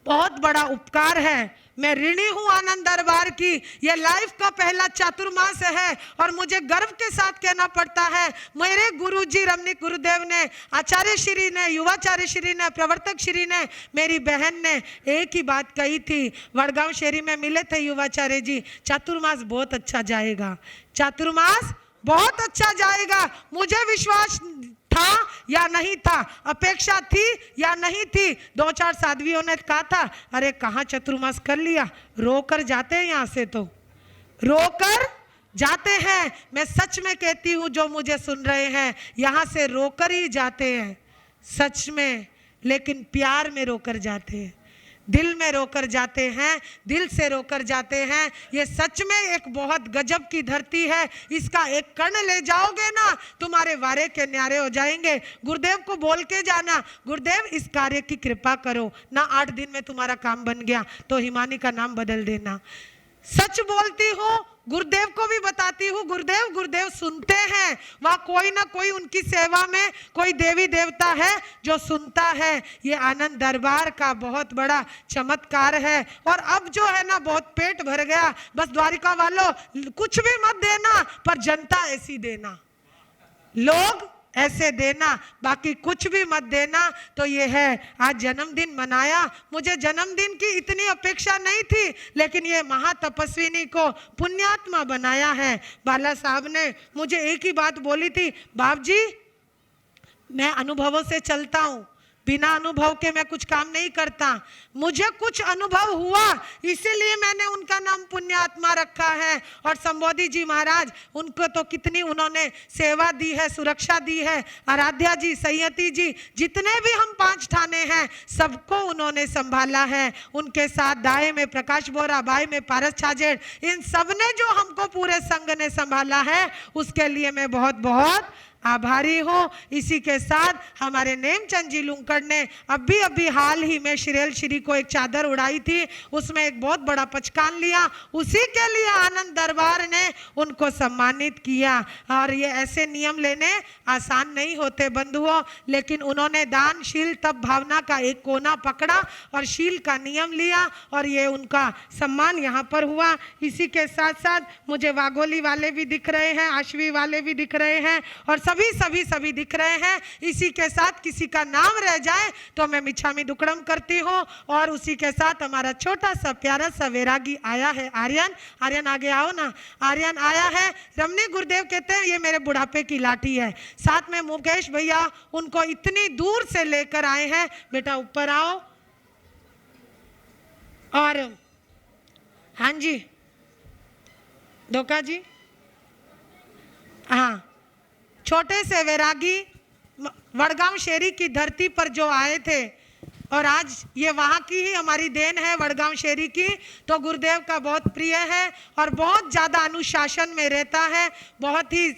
बहुत बड़ा उपकार है, मैं ऋणी हूं आनंद दरबार की। ये लाइफ का पहला चातुर्मास है और मुझे गर्व के साथ कहना पड़ता है, मेरे गुरुजी रमणीक गुरुदेव ने, आचार्य श्री ने, युवाचार्य श्री ने, प्रवर्तक श्री ने, मेरी बहन ने एक ही बात कही थी। वडगांव शहरी में मिले थे युवाचार्य जी, चातुर्मास बहुत अच्छा जाएगा, चातुर्मास बहुत अच्छा जाएगा। मुझे विश्वास था या नहीं था, अपेक्षा थी या नहीं थी। 2-4 साध्वियों ने कहा था, अरे कहाँ चतुर्मास कर लिया, रोकर जाते हैं, यहाँ से तो रोकर जाते हैं। मैं सच में कहती हूँ, जो मुझे सुन रहे हैं, यहाँ से रोकर ही जाते हैं सच में, लेकिन प्यार में रोकर जाते हैं, दिल में रोकर जाते हैं, दिल से रोकर जाते हैं। ये सच में एक बहुत गजब की धरती है, इसका एक कण ले जाओगे ना, तुम्हारे वारे के न्यारे हो जाएंगे। गुरुदेव को बोल के जाना, गुरुदेव इस कार्य की कृपा करो ना, 8 दिन में तुम्हारा काम बन गया तो हिमानी का नाम बदल देना। सच बोलती हूँ, गुरुदेव को भी बताती हूँ, गुरुदेव गुरुदेव सुनते हैं, वहाँ कोई ना कोई उनकी सेवा में कोई देवी देवता है जो सुनता है। ये आनंद दरबार का बहुत बड़ा चमत्कार है। और अब जो है ना, बहुत पेट भर गया, बस द्वारिका वालों कुछ भी मत देना, पर जनता ऐसी देना, लोग ऐसे देना, बाकी कुछ भी मत देना। तो ये है, आज जन्मदिन मनाया, मुझे जन्मदिन की इतनी अपेक्षा नहीं थी, लेकिन ये महातपस्विनी को पुण्यात्मा बनाया है। बाला साहब ने मुझे एक ही बात बोली थी, बाप जी मैं अनुभवों से चलता हूँ, बिना अनुभव के मैं कुछ काम नहीं करता। मुझे कुछ अनुभव हुआ, इसीलिए मैंने उनका नाम पुण्यात्मा रखा है। और संबोधि जी महाराज, उनको तो कितनी उन्होंने सेवा दी है, सुरक्षा दी है। आराध्या जी, संयति जी, जितने भी हम 5 ठाणे हैं, सबको उन्होंने संभाला है। उनके साथ दाएं में प्रकाश बोरा, बाएं में पारस छाजेड़, इन सब ने जो हमको पूरे संघ ने संभाला है, उसके लिए मैं बहुत बहुत आभारी हूँ। इसी के साथ हमारे नेमचंद जी लुंकड़ ने अभी हाल ही में श्रील श्री को एक चादर उड़ाई थी, उसमें एक बहुत बड़ा पचकान लिया, उसी के लिए आनंद दरबार ने उनको सम्मानित किया। और ये ऐसे नियम लेने आसान नहीं होते बंधुओं, लेकिन उन्होंने दान, शील, तप, भावना का एक कोना पकड़ा और शील का नियम लिया, और ये उनका सम्मान यहाँ पर हुआ। इसी के साथ साथ मुझे वाघोली वाले भी दिख रहे हैं, आशवी वाले भी दिख रहे हैं, और सभी दिख रहे हैं। इसी के साथ किसी का नाम रह जाए तो मैं मिच्छामी दुक्कड़म करती हूँ। और उसी के साथ हमारा छोटा सा प्यारा सा वैरागी आया है, आर्यन आगे आओ ना, आर्यन आया है। रमणीक गुरुदेव कहते हैं ये मेरे बुढ़ापे की लाठी है। साथ में मुकेश भैया उनको इतनी दूर से लेकर आए हैं, बेटा ऊपर आओ। और हाँ जी धोखा जी, हाँ, छोटे से वैरागी वडगांव शहरी की धरती पर जो आए थे, और आज ये वहाँ की ही हमारी देन है, वडगांव शहरी की। तो गुरुदेव का बहुत प्रिय है और बहुत ज़्यादा अनुशासन में रहता है, बहुत ही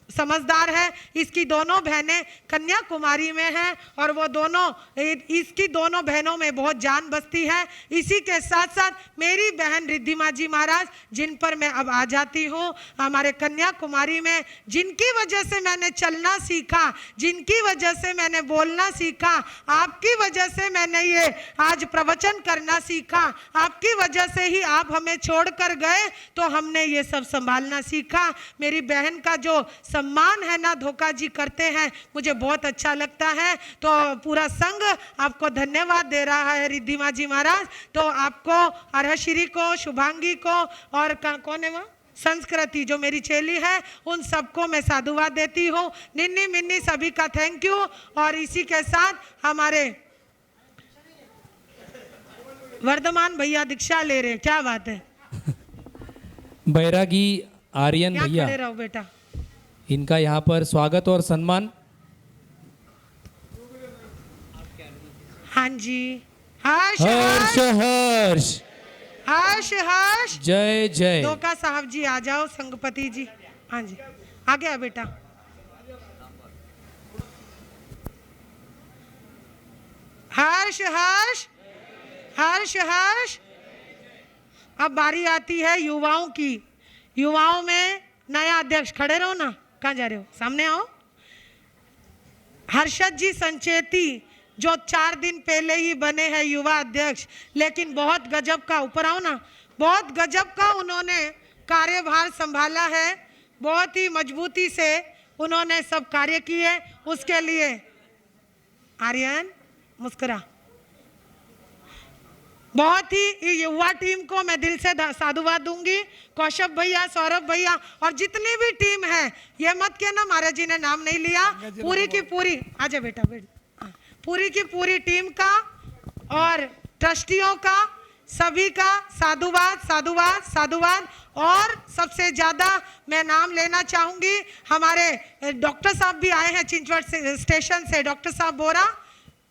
समझदार है। इसकी दोनों बहनें कन्याकुमारी में हैं और वो दोनों, इसकी दोनों बहनों में बहुत जान बसती है। इसी के साथ साथ मेरी बहन रिद्धिमा जी महाराज, जिन पर मैं अब आ जाती हूँ, हमारे कन्याकुमारी में, जिनकी वजह से मैंने चलना सीखा, जिनकी वजह से मैंने बोलना सीखा, आपकी वजह से मैंने ये आज प्रवचन करना सीखा, आपकी वजह से ही आप हमें छोड़कर गए तो हमने ये सब संभालना सीखा। मेरी बहन का जो सम्मान है ना धोखा जी करते हैं, मुझे बहुत अच्छा लगता है। तो पूरा संघ आपको धन्यवाद दे रहा है रिद्धिमा जी महाराज। तो आपको, अर्हश्री को, शुभांगी को और कौन है वहाँ, संस्कृति जो मेरी चेली है, उन सबको मैं साधुवाद देती हूँ। निन्नी मिन्नी सभी का थैंक यू। और इसी के साथ हमारे वर्धमान भैया दीक्षा ले रहे, क्या बात है। बैरागी आर्यन भैया, खड़े रहो बेटा, इनका यहाँ पर स्वागत और सम्मान। हाँ जी, हर्ष हर्ष हर्ष, हर्ष हर्ष, जय जय। धोखा साहब जी आ जाओ, संगपति जी, हाँ जी आ गया बेटा। हर्ष हर्ष, हर्ष हर्ष। अब बारी आती है युवाओं की। युवाओं में नया अध्यक्ष, खड़े रहो ना, कहाँ जा रहे हो, सामने आओ। हर्षद जी संचेती जो 4 दिन पहले ही बने हैं युवा अध्यक्ष, लेकिन बहुत गजब का, ऊपर आओ ना, बहुत गजब का उन्होंने कार्यभार संभाला है। बहुत ही मजबूती से उन्होंने सब कार्य किए। उसके लिए आर्यन मुस्कुरा। बहुत ही युवा टीम को मैं दिल से साधुवाद दूंगी। कौशब भैया, सौरभ भैया और जितनी भी टीम है, ये मत कहना महाराज जी ने नाम नहीं लिया, पूरी की पूरी, आजा बेटा बेटा, पूरी की पूरी टीम का और ट्रस्टियों का, सभी का साधुवाद साधुवाद साधुवाद। और सबसे ज्यादा मैं नाम लेना चाहूंगी, हमारे डॉक्टर साहब भी आए हैं चिंचवड स्टेशन से। डॉक्टर साहब बोरा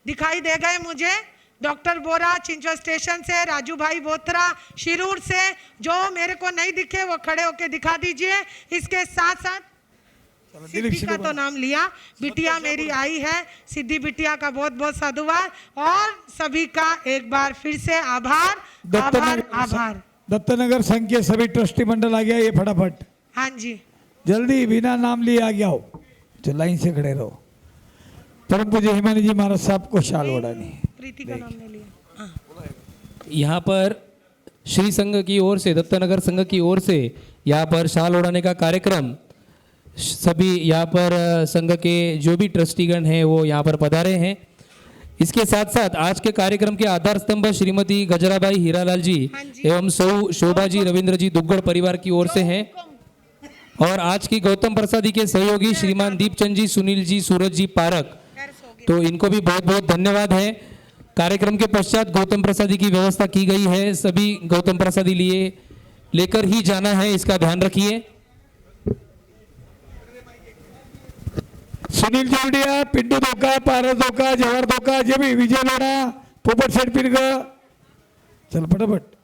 दिखाई दे गए मुझे, डॉक्टर बोरा चिंचवड स्टेशन से, राजू भाई बोथरा शिरूर से, जो मेरे को नहीं दिखे वो खड़े होके दिखा दीजिए। इसके साथ साथ सिद्धि का तो नाम लिया, बिटिया मेरी आई है, सिद्धि बिटिया का बहुत बहुत साधुवाद। और सभी का एक बार फिर से आभार आभार आभार। दत्तनगर संघ के सभी ट्रस्टी मंडल आ गया, ये फटाफट, हाँ जी जल्दी बिना नाम लिए आ गया हो, जो लाइन से खड़े रहो। परम पूज्य हिमानी जी महाराज साहब को शाल ओढ़ानी। प्रीति का नाम ले लिया। हाँ। यहाँ पर श्री संघ की ओर से, दत्तनगर संघ की ओर से यहाँ पर शाल ओढ़ाने का कार्यक्रम, सभी यहाँ पर संघ के जो भी ट्रस्टीगण हैं वो यहाँ पर पधारे हैं। इसके साथ साथ आज के कार्यक्रम के आधार स्तंभ श्रीमती गजराबाई हीरालाल जी एवं सौ शोभा जी रविंद्र जी दुग्गड़ परिवार की ओर से हैं। और आज की गौतम प्रसादी के सहयोगी श्रीमान दीपचंद जी, सुनील जी, सूरज जी पारक, तो इनको भी बहुत बहुत धन्यवाद है। कार्यक्रम के पश्चात गौतम प्रसादी की व्यवस्था की गई है, सभी गौतम प्रसादी लेकर ही जाना है, इसका ध्यान रखिए। सुनील जोडिया, पिंटू धोका, पारस धोका, जवाहर धोका, जे भी विजय लोणा, पोपट शेठ पिरग, चल पटापट।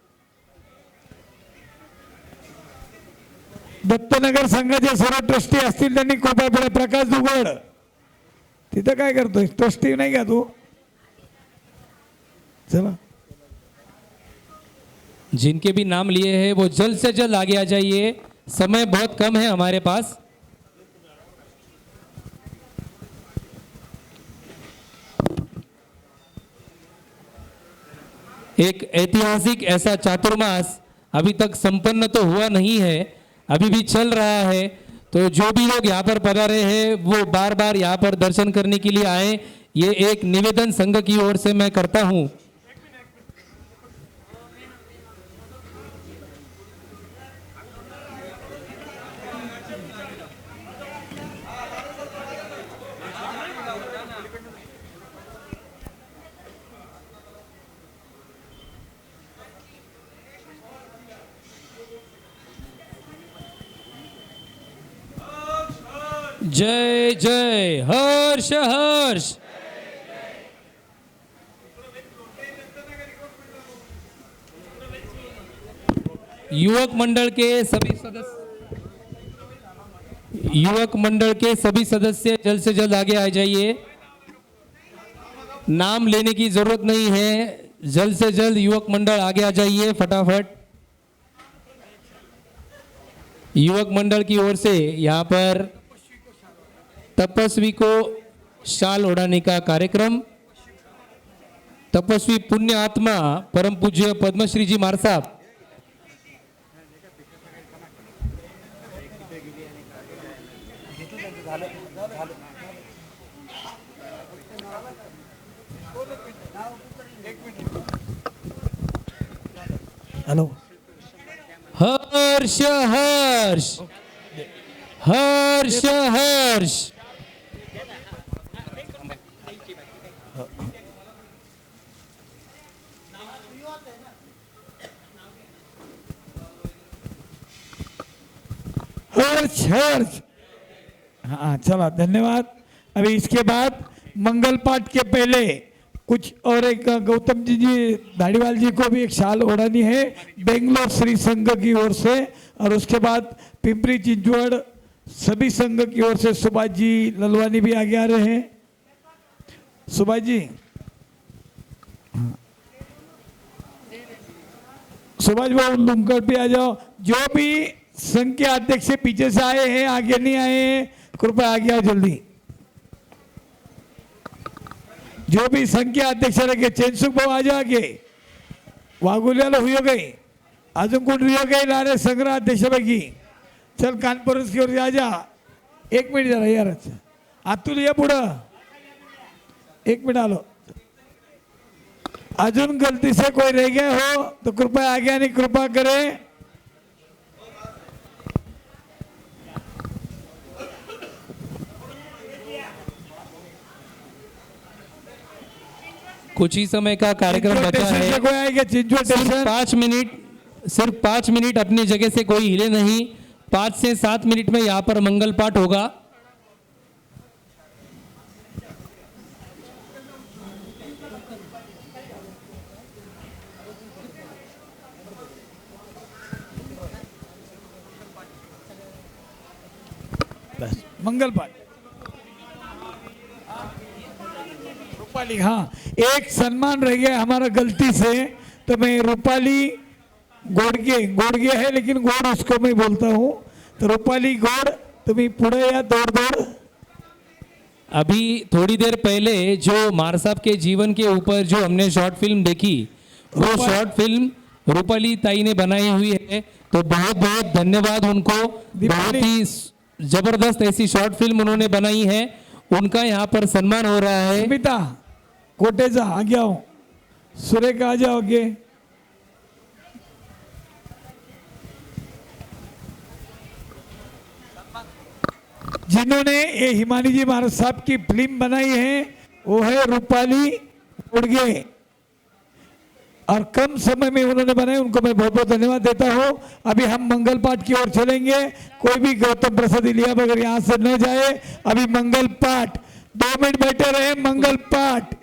दत्तनगर संघाचे सर्व ट्रस्टी असतील त्यांनी कृपा करा। प्रकाश दुगड तिथं काय करतोय, ट्रस्टी नाही का तू, चला। जिनके भी नाम लिए हैं वो जल्द से जल्द आगे आ जाइए, समय बहुत कम है हमारे पास। एक ऐतिहासिक ऐसा चातुर्मास अभी तक संपन्न तो हुआ नहीं है, अभी भी चल रहा है। तो जो भी लोग यहाँ पर पधारे हैं वो बार बार यहाँ पर दर्शन करने के लिए आए, ये एक निवेदन संघ की ओर से मैं करता हूँ। जय जय, हर्ष हर्ष। युवक मंडल के सभी सदस्य, युवक मंडल के सभी सदस्य जल्द से जल्द आगे आ जाइए। नाम लेने की जरूरत नहीं है, जल्द से जल्द युवक मंडल आगे आ जाइए फटाफट। युवक मंडल की ओर से यहाँ पर तपस्वी को शाल ओढ़ाने का कार्यक्रम। तपस्वी पुण्य आत्मा परम पूज्य पद्मश्री जी महाराज साहब। हेलो। हर्ष हर्ष हर्ष हर्ष। हर्ष हर्ष। हाँ चला, धन्यवाद। अभी इसके बाद मंगल पाठ के पहले कुछ और एक गौतम जी धाड़ीवाल जी को भी एक शाल ओढ़ानी है बेंगलोर श्री संघ की ओर से, और उसके बाद पिंपरी चिंचवड़ सभी संघ की ओर से सुभाष जी ललवानी भी आगे आ रहे हैं। सुभाष जी, सुभाष बाबू लुमकर पे आ जाओ। जो भी संघ के अध्यक्ष से पीछे से आए हैं, आगे नहीं आए हैं, कृपया आगे आओ जल्दी। जो भी संघ के अध्यक्ष रखे चेनसुख भाऊ आ जाओ आगे। वाघुल्याला हुई गई, अजून कोण रियो गई नारे संग्रह अध्यक्षपैकी। चल कानपुर की ओर आ जा। एक मिनिट जरा यार, अतुल या पुढं एक मिनट आलो। अजून गलती से कोई रह गए हो तो कृपया आगे आने की कृपा करें। कुछ ही समय का कार्यक्रम बचा है। कोई आएगा चिंचवड़ स्टेशन? सिर्फ 5 मिनट अपनी जगह से कोई हिले नहीं। 5 से 7 मिनट में यहाँ पर मंगल पाठ होगा। मंगल पाठ। रूपाली, हाँ एक सम्मान रह गया हमारा गलती से, तो मैं रूपाली गोडगे है लेकिन गोड उसको मैं बोलता हूँ, तो रूपाली गोड तुम्हें पुढे या दौड़ दौड़। अभी थोड़ी देर पहले जो मार साहब के जीवन के ऊपर जो हमने शॉर्ट फिल्म देखी, वो शॉर्ट फिल्म रूपाली ताई ने बनाई हुई है, तो बहुत बहुत धन्यवाद उनको। बहुत ही जबरदस्त ऐसी शॉर्ट फिल्म उन्होंने बनाई है, उनका यहाँ पर सम्मान हो रहा है। स्मिता कोटेचा आगे आओ, सुरेखा आ जाओ आगे। जिन्होंने ये हिमानी जी महाराज साहब की फिल्म बनाई है वो है रूपाली गोडगे, और कम समय में उन्होंने बनाई, उनको मैं बहुत बहुत धन्यवाद देता हूँ। अभी हम मंगल पाठ की ओर चलेंगे। कोई भी गौतम प्रसाद लिया बगैर यहाँ से न जाए। अभी मंगल पाठ 2 मिनट बैठे रहे। मंगल पाठ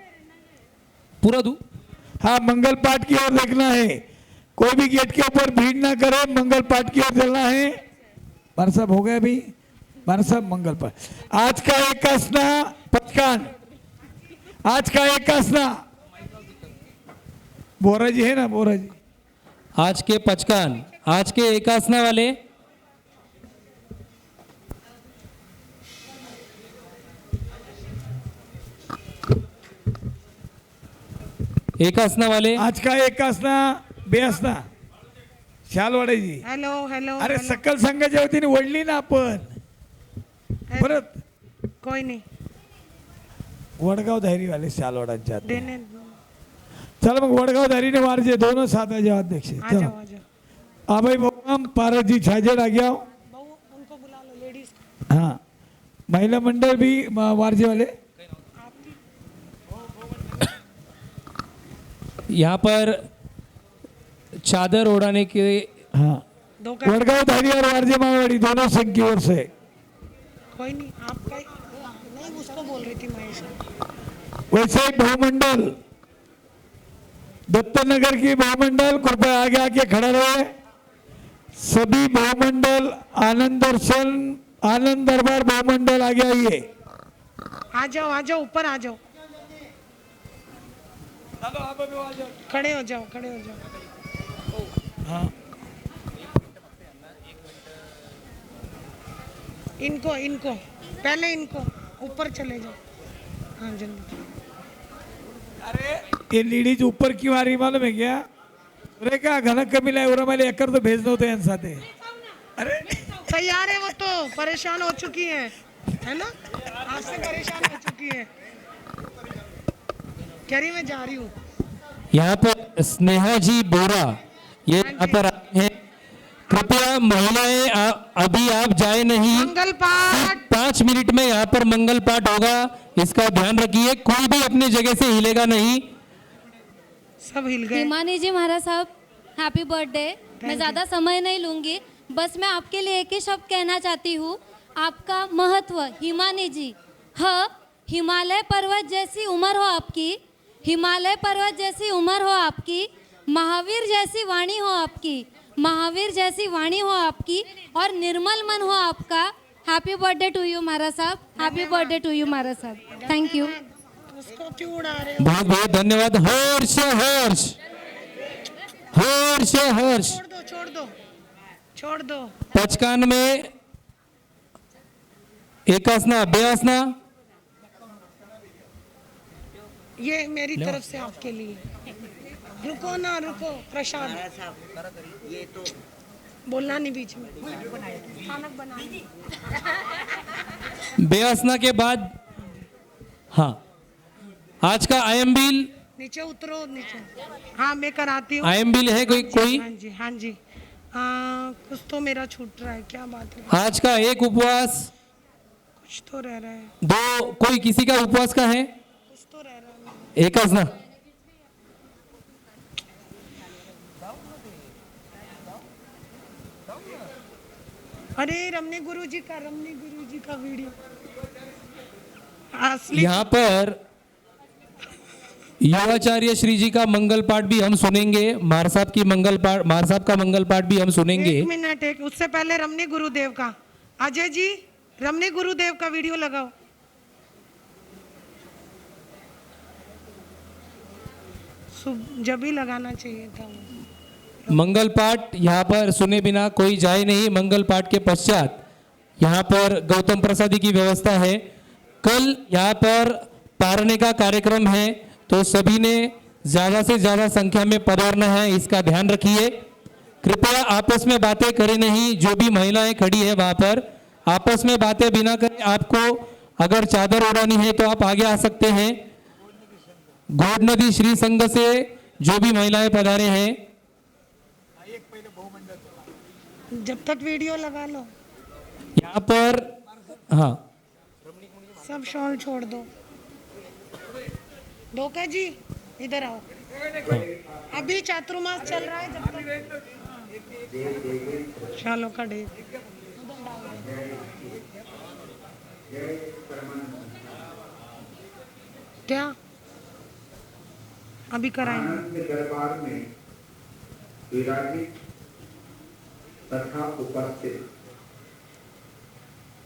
पूरा दू। हाँ मंगल पाठ की ओर देखना है, कोई भी गेट के ऊपर भीड़ ना करे, मंगल पाठ की ओर चलना है। बार साहब हो गया अभी, बार साहब मंगल पाठ। आज का एकासना पचकान, आज का एकासना बोरा जी है ना, बोरा जी आज के पचकान, आज के एकासना वाले एकासना वाले, आज का एकासना बेअसना शालवाडे जी। हेलो हेलो अरे हेलो. सकल संघाच्या वतीने ओढली ना आपण परत। कोई नहीं वडगाव धारीवाले शालवाडांच्या हात। देने चला मग वडगाव धारीने वारजे दोनों साथ आ जाओ अध्यक्ष। आ जाओ आ जाओ। आबाई भगवान पारस जी छाजेड़ आ गया। बहू उनको बुला लो, लेडीज। हाँ महिला मंडल भी वारजे वाले। यहाँ पर चादर ओढ़ाने के हाँ दो का वडगाव धारी और वारजे मारवाड़ी दोनों संघ की ओर से। कोई नहीं, आपका नहीं, उसको बोल रही थी महेश। वैसे ही बहुमंडल दत्तनगर की बहुमंडल कृपया आगे आके खड़ा रहे। सभी बहुमंडल आनंद दर्शन आनंद दरबार बहुमंडल आगे आइए। आ जाओ ऊपर आ जाओ, खड़े हो जाओ, खड़े हो जाओ। हाँ इनको पहले इनको ऊपर चले जाओ। हाँ जल्दी। अरे ये लेडीज ऊपर क्यों आ रही मालूम है क्या? अरे क्या घना कमी लाए और हमारे एकर तो भेज दो तो साथे। अरे तैयार है वो तो, परेशान हो चुकी है ना, आज से परेशान हो चुकी है। कह रही मैं जा रही हूँ। यहाँ पर स्नेहा जी बोरा ये यहाँ पर आए हैं। कृपया महिलाएं अभी आप जाए नहीं, मंगल पाठ 5 मिनट में यहाँ पर मंगल पाठ होगा, इसका ध्यान रखिए। कोई भी अपनी जगह से हिलेगा नहीं। सब हिल गए। हिमानी जी महाराज साहब हैप्पी बर्थडे। मैं ज़्यादा समय नहीं लूँगी, बस मैं आपके लिए एक ही शब्द कहना चाहती हूँ। आपका महत्व हिमानी जी, हाँ, हिमालय पर्वत जैसी उम्र हो आपकी, हिमालय पर्वत जैसी उम्र हो आपकी, महावीर जैसी वाणी हो आपकी, महावीर जैसी वाणी हो आपकी, और निर्मल मन हो आपका। हैप्पी बर्थडे टू यू महाराज साहब, हैप्पी बर्थडे टू यू महाराज साहब। Thank you. उसको क्यों उड़ा रहे हो? बहुत बहुत धन्यवाद। हर्ष हर्ष हर्ष हर्ष। छोड़ दो। 95 एकासना बेआसना। ये मेरी तरफ से आपके लिए। रुको ना, रुको प्रसाद। ये तो बोलना नहीं बीच में। खाना बना बेआसना के बाद हाँ आज का आयम बिल। नीचे उतरो, नीचे। हाँ मैं कराती हूँ। आयम बिल है कोई? हाँ जी कुछ तो मेरा छूट रहा है, क्या बात है। आज का एक उपवास, कुछ तो रह रहा है। 2 कोई किसी का उपवास का है? कुछ तो रह रहा है। एकच ना। अरे रमनी गुरु जी का वीडियो असली। यहाँ पर युवाचार्य श्री जी का मंगल पाठ भी हम सुनेंगे। मार साहब का मंगल पाठ भी हम सुनेंगे। 1 मिनट, उससे पहले रमनी गुरुदेव का। अजय जी रमनी गुरुदेव का वीडियो लगाओ। जब भी लगाना चाहिए था। मंगल पाठ यहाँ पर सुने बिना कोई जाए नहीं। मंगल पाठ के पश्चात यहाँ पर गौतम प्रसादी की व्यवस्था है। कल यहाँ पर पारने का कार्यक्रम है, तो सभी ने ज़्यादा से ज़्यादा संख्या में पधारना है, इसका ध्यान रखिए। कृपया आपस में बातें करें नहीं। जो भी महिलाएं खड़ी है वहाँ पर आपस में बातें बिना करें। आपको अगर चादर उड़ानी है तो आप आगे आ सकते हैं। गौड़ नदी श्री संघ से जो भी महिलाएं पधारे हैं, जब तक वीडियो लगा लो। यहाँ पर हाँ सब शॉल छोड़ दो। धोखा जी इधर आओ। अभी चातुर्मास चल रहा है, जब तक चलो खड़े। क्या अभी कराएंगे? दरबार में विराजित तथा उपस्थित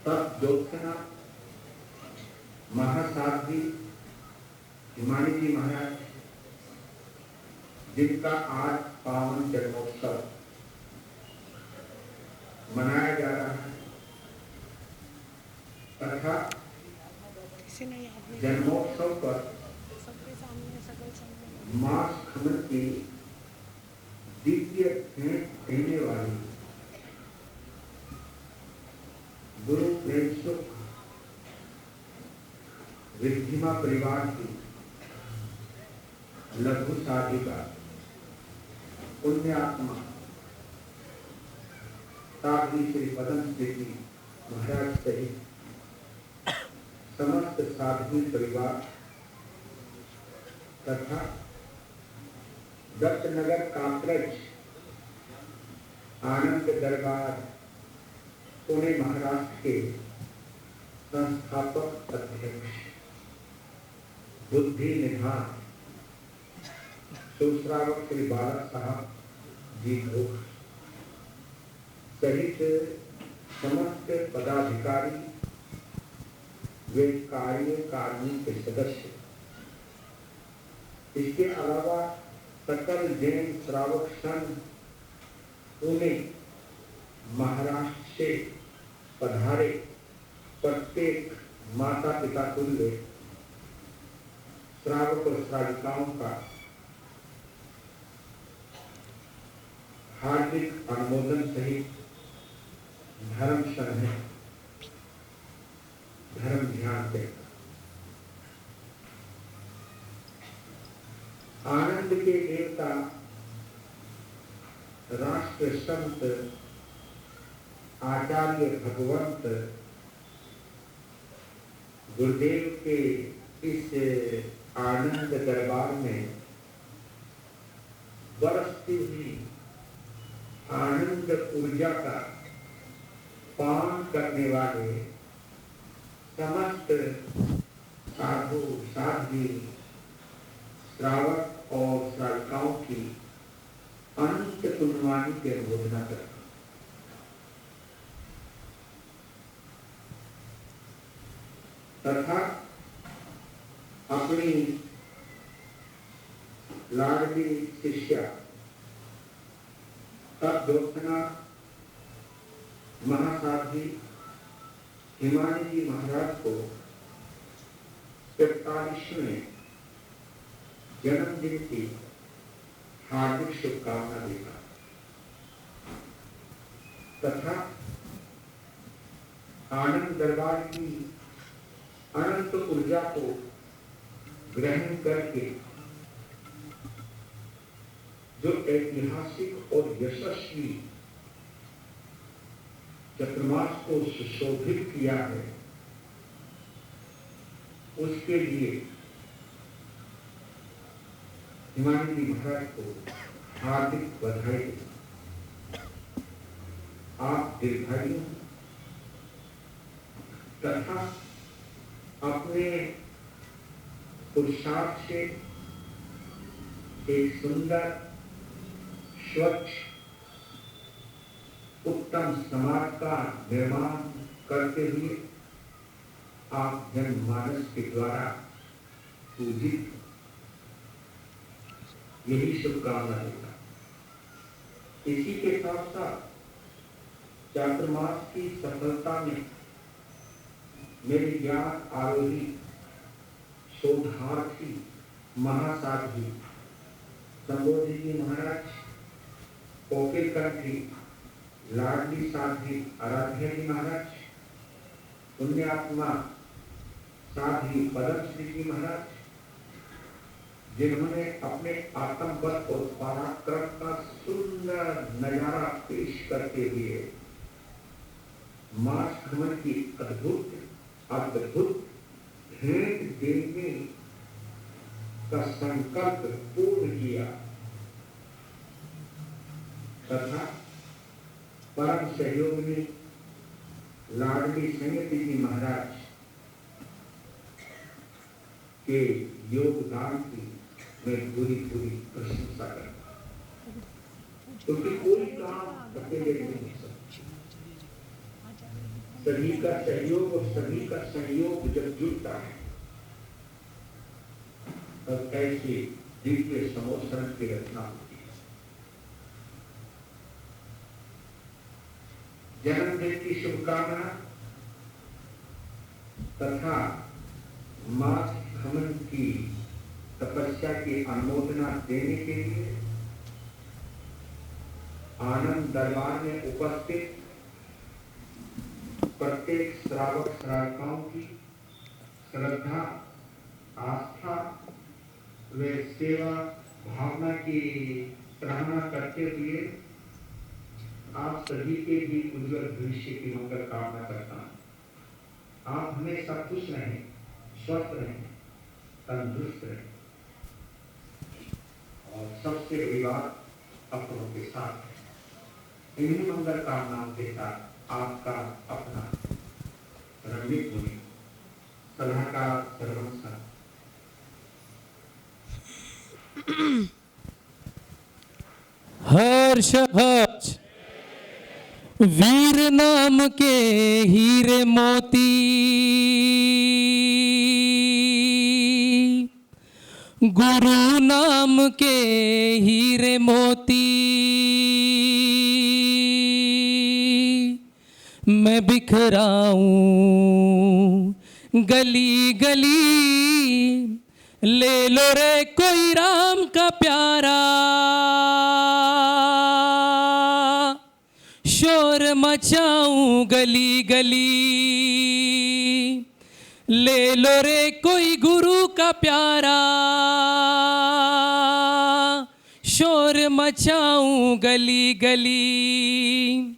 तब ज्योत्सना महासाध्वी हिमानी जी महाराज, जिनका आज पावन जन्मोत्सव मनाया जा रहा है, तथा जन्मोत्सव पर मां खमन की दिव्य भेंट देने वाली गुरु प्रेम सुख रिद्धिमा परिवार की लघु साधिका पुण्यात्मा साध्वी श्री पदम स्मृति महाराज सहित समस्त साधु परिवार तथा दत्तनगर कांकरेज आनंद दरबार पुणे महाराष्ट्र के संस्थापक अध्यक्ष बुद्धि निधान सुश्रावक श्री बालक साहब जी घोष सहित समस्त पदाधिकारी वे कार्यकारिणी के सदस्य, इसके अलावा सकल जैन श्रावक संघ पुणे महाराष्ट्र से पधारे प्रत्येक माता पिता तुल्य श्रावक और श्राविकाओं का हार्दिक अनुमोदन सहित धर्म संघ धर्म ध्यान देता। आनंद के देवता राष्ट्र संत आचार्य भगवंत गुरुदेव के इस आनंद दरबार में बरसती हुई आनंद ऊर्जा का पान करने वाले समस्त साधु साध्वी श्रावक और श्राविकाओं की अनंत पुण्यवाणी की अनुमोदना करता। तथा अपनी लाडली शिष्या तद्योतना महासाध्वी हिमानी जी महाराज को 45वें जन्मदिन की हार्दिक शुभकामना देता तथा आनंद दरबार की अनंत ऊर्जा को ग्रहण करके जो ऐतिहासिक और यशस्वी चतुर्मास को सुशोभित किया है, उसके लिए हिमानी जी महाराज को हार्दिक बधाई देता। आप दीर्घायु तथा अपने पुरुषार्थ से एक सुंदर स्वच्छ उत्तम समाज का निर्माण करते हुए आप जनमानस के द्वारा पूजित, यही शुभकामना देता। इसी के साथ साथ चातुर्मास की सफलता में मेरी ज्ञान आरोही शोधार्थी महासाध्वी संबोधि जी महाराज, पोके कंठी लाडली साध्वी आराध्या जी महाराज, पुण्यात्मा साध्वी पद्मश्री जी महाराज, जिन्होंने अपने आत्मबल और पराक्रम का सुंदर नजारा पेश करते हुए मास खमन की अद्भुत भेंट देने का संकल्प पूर्ण किया तथा परम सहयोगी लाडली संगति जी महाराज के योगदान की मैं पूरी प्रशंसा करता हूं, क्योंकि कोई काम अकेले नहीं हो सकता। सभी का सहयोग और सभी का संयोग जब जुड़ता है तब ऐसे दिव्य समोसरण की रचना होती है। जन्मदिन की शुभकामना तथा मास खमन की तपस्या की अनुमोदना देने के लिए आनंद दरबार में उपस्थित प्रत्येक श्रावक श्राविकाओं की श्रद्धा, आस्था व सेवा भावना की सराहना करते हुए आप सभी के भी उज्जवल भविष्य की मंगल कामना करता हूं। आप हमेशा खुश रहें, स्वस्थ रहें, तंदुरुस्त रहें और सबसे बड़ी बात अपनों के साथ। इन्हीं मंगल कामनाओं के साथ आपका अपना रंजित मुनि सलाहकार सर्वंसा हर्ष हर्ष वीर नाम के हीरे मोती, गुरु नाम के हीरे मोती, मैं बिखराऊं गली गली, ले लो रे कोई राम का प्यारा, शोर मचाऊं गली गली, ले लो रे कोई गुरु का प्यारा, शोर मचाऊं गली गली।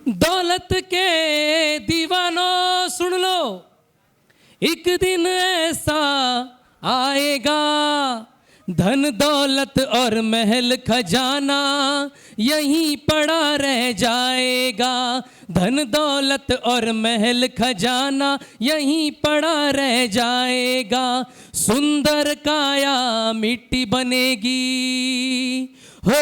दौलत के दीवानों सुन लो, एक दिन ऐसा आएगा, धन दौलत और महल खजाना यहीं पड़ा रह जाएगा, धन दौलत और महल खजाना यहीं पड़ा रह जाएगा, सुंदर काया मिट्टी बनेगी हो,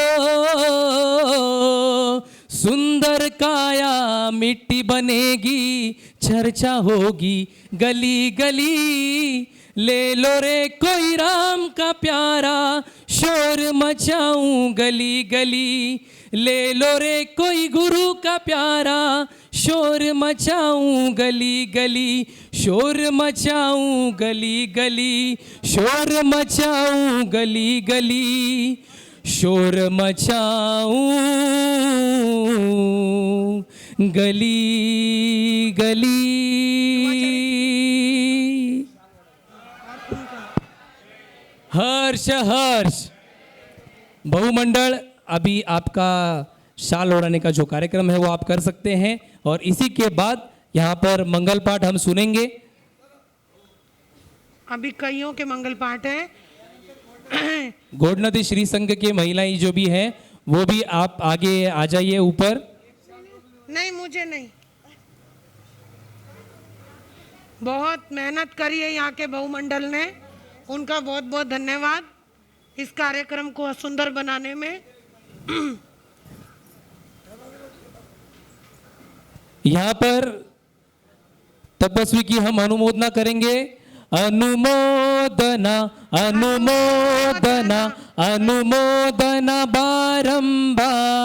सुंदर काया मिट्टी बनेगी, चर्चा होगी गली गली, ले लो रे कोई राम का प्यारा, शोर मचाऊं गली गली, ले लो रे कोई गुरु का प्यारा, शोर मचाऊं गली गली, शोर मचाऊं गली गली, शोर मचाऊं गली गली, शोर मचाऊं गली गली। हर्ष हर्ष। बहुमंडल, अभी आपका शाल ओढ़ाने का जो कार्यक्रम है वो आप कर सकते हैं, और इसी के बाद यहाँ पर मंगल पाठ हम सुनेंगे। अभी कईयों के मंगल पाठ है। गौड़नदी श्री संघ के महिलाएं जो भी हैं वो भी आप आगे आ जाइए ऊपर। नहीं, मुझे नहीं, बहुत मेहनत करी है यहाँ के बहुमंडल ने, उनका बहुत बहुत धन्यवाद इस कार्यक्रम को सुंदर बनाने में। यहाँ पर तपस्वी की हम अनुमोदना करेंगे। अनुमोदना अनुमोदना अनुमोदना बारंबार,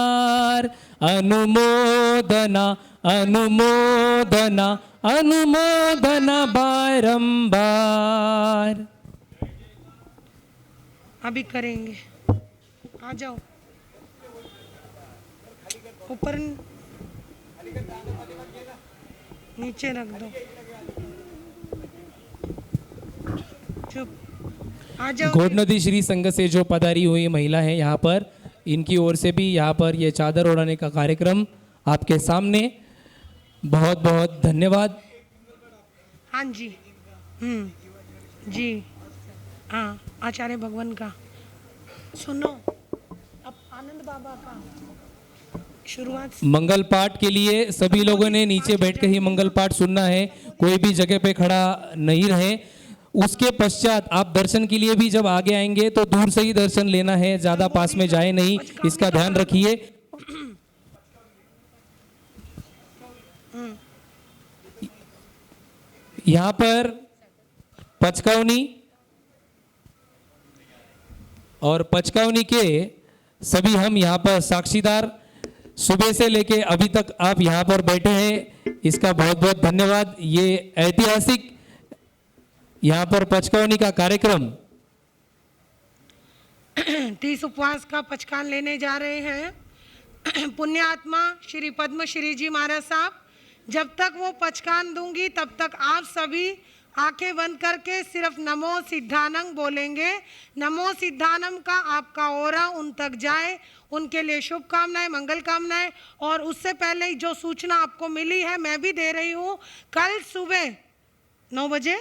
अनुमोदना अनुमोदना अनुमोदना बारंबार। अभी करेंगे, आ जाओ ऊपर, नीचे रख दो, चुप, आ जाओ। गौड़नदी श्री संघ से जो पधारी हुई महिला है यहाँ पर, इनकी ओर से भी यहाँ पर ये चादर ओढ़ाने का कार्यक्रम आपके सामने। बहुत बहुत धन्यवाद। हाँ जी, जी हाँ, आचार्य भगवान का सुनो, अब आनंद बाबा का शुरुआत। मंगल पाठ के लिए सभी लोगों ने नीचे बैठ के ही मंगल पाठ सुनना है, कोई भी जगह पे खड़ा नहीं रहे। उसके पश्चात आप दर्शन के लिए भी जब आगे आएंगे तो दूर से ही दर्शन लेना है, ज़्यादा पास में जाए नहीं, इसका ध्यान रखिए। यहाँ पर पचकावनी और पचकावनी के सभी हम यहाँ पर साक्षीदार, सुबह से लेके अभी तक आप यहाँ पर बैठे हैं, इसका बहुत बहुत धन्यवाद। ये ऐतिहासिक यहाँ पर पचकावनी का कार्यक्रम 30 उपवास का पचकान लेने जा रहे हैं पुण्य आत्मा श्री पद्मश्री जी महाराज साहब। जब तक वो पचकान दूंगी तब तक आप सभी आंखें बंद करके सिर्फ नमो सिद्धानम बोलेंगे। नमो सिद्धानम का आपका ओरा उन तक जाए, उनके लिए शुभकामनाएं, मंगल कामनाएं। और उससे पहले जो सूचना आपको मिली है मैं भी दे रही हूँ, कल सुबह 9 बजे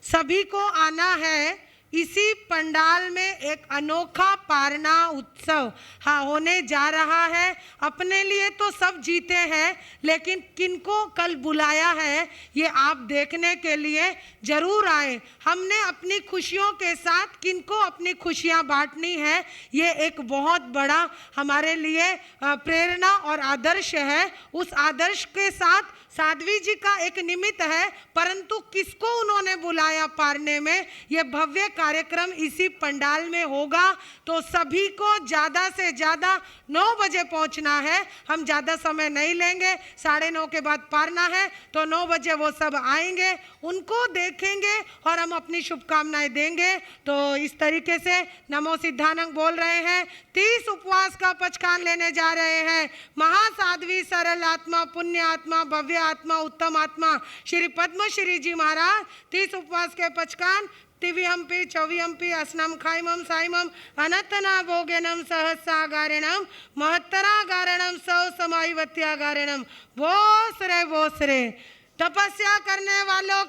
सभी को आना है इसी पंडाल में एक अनोखा पारना उत्सव होने जा रहा है। अपने लिए तो सब जीते हैं, लेकिन किनको कल बुलाया है ये आप देखने के लिए जरूर आए। हमने अपनी खुशियों के साथ किनको अपनी खुशियां बांटनी है, ये एक बहुत बड़ा हमारे लिए प्रेरणा और आदर्श है। उस आदर्श के साथ साध्वी जी का एक निमित्त है, परंतु किसको उन्होंने बुलाया पारने में, ये भव्य कार्यक्रम इसी पंडाल में होगा। तो सभी को ज़्यादा से ज़्यादा 9 बजे पहुंचना है। हम ज़्यादा समय नहीं लेंगे, 9:30 के बाद पारना है, तो 9 बजे वो सब आएंगे, उनको देखेंगे और हम अपनी शुभकामनाएं देंगे। तो इस तरीके से नमो सिद्धानंद बोल रहे हैं। 30 उपवास का पचकान लेने जा रहे हैं। महासाध्वी, सरल आत्मा, पुण्य आत्मा, भव्य आत्मा, उत्तम आत्मा श्री पद्मश्री जी महाराज 30 उपवास के पचकान तिविहंपि चौविहंपि अस्नम खाइमम साइमम अनतना भोगेनम सहस्रागारिणम महत्तरागारिणम सौ समाइवत्यागारिणम। बोसरे तपस्या करने वालों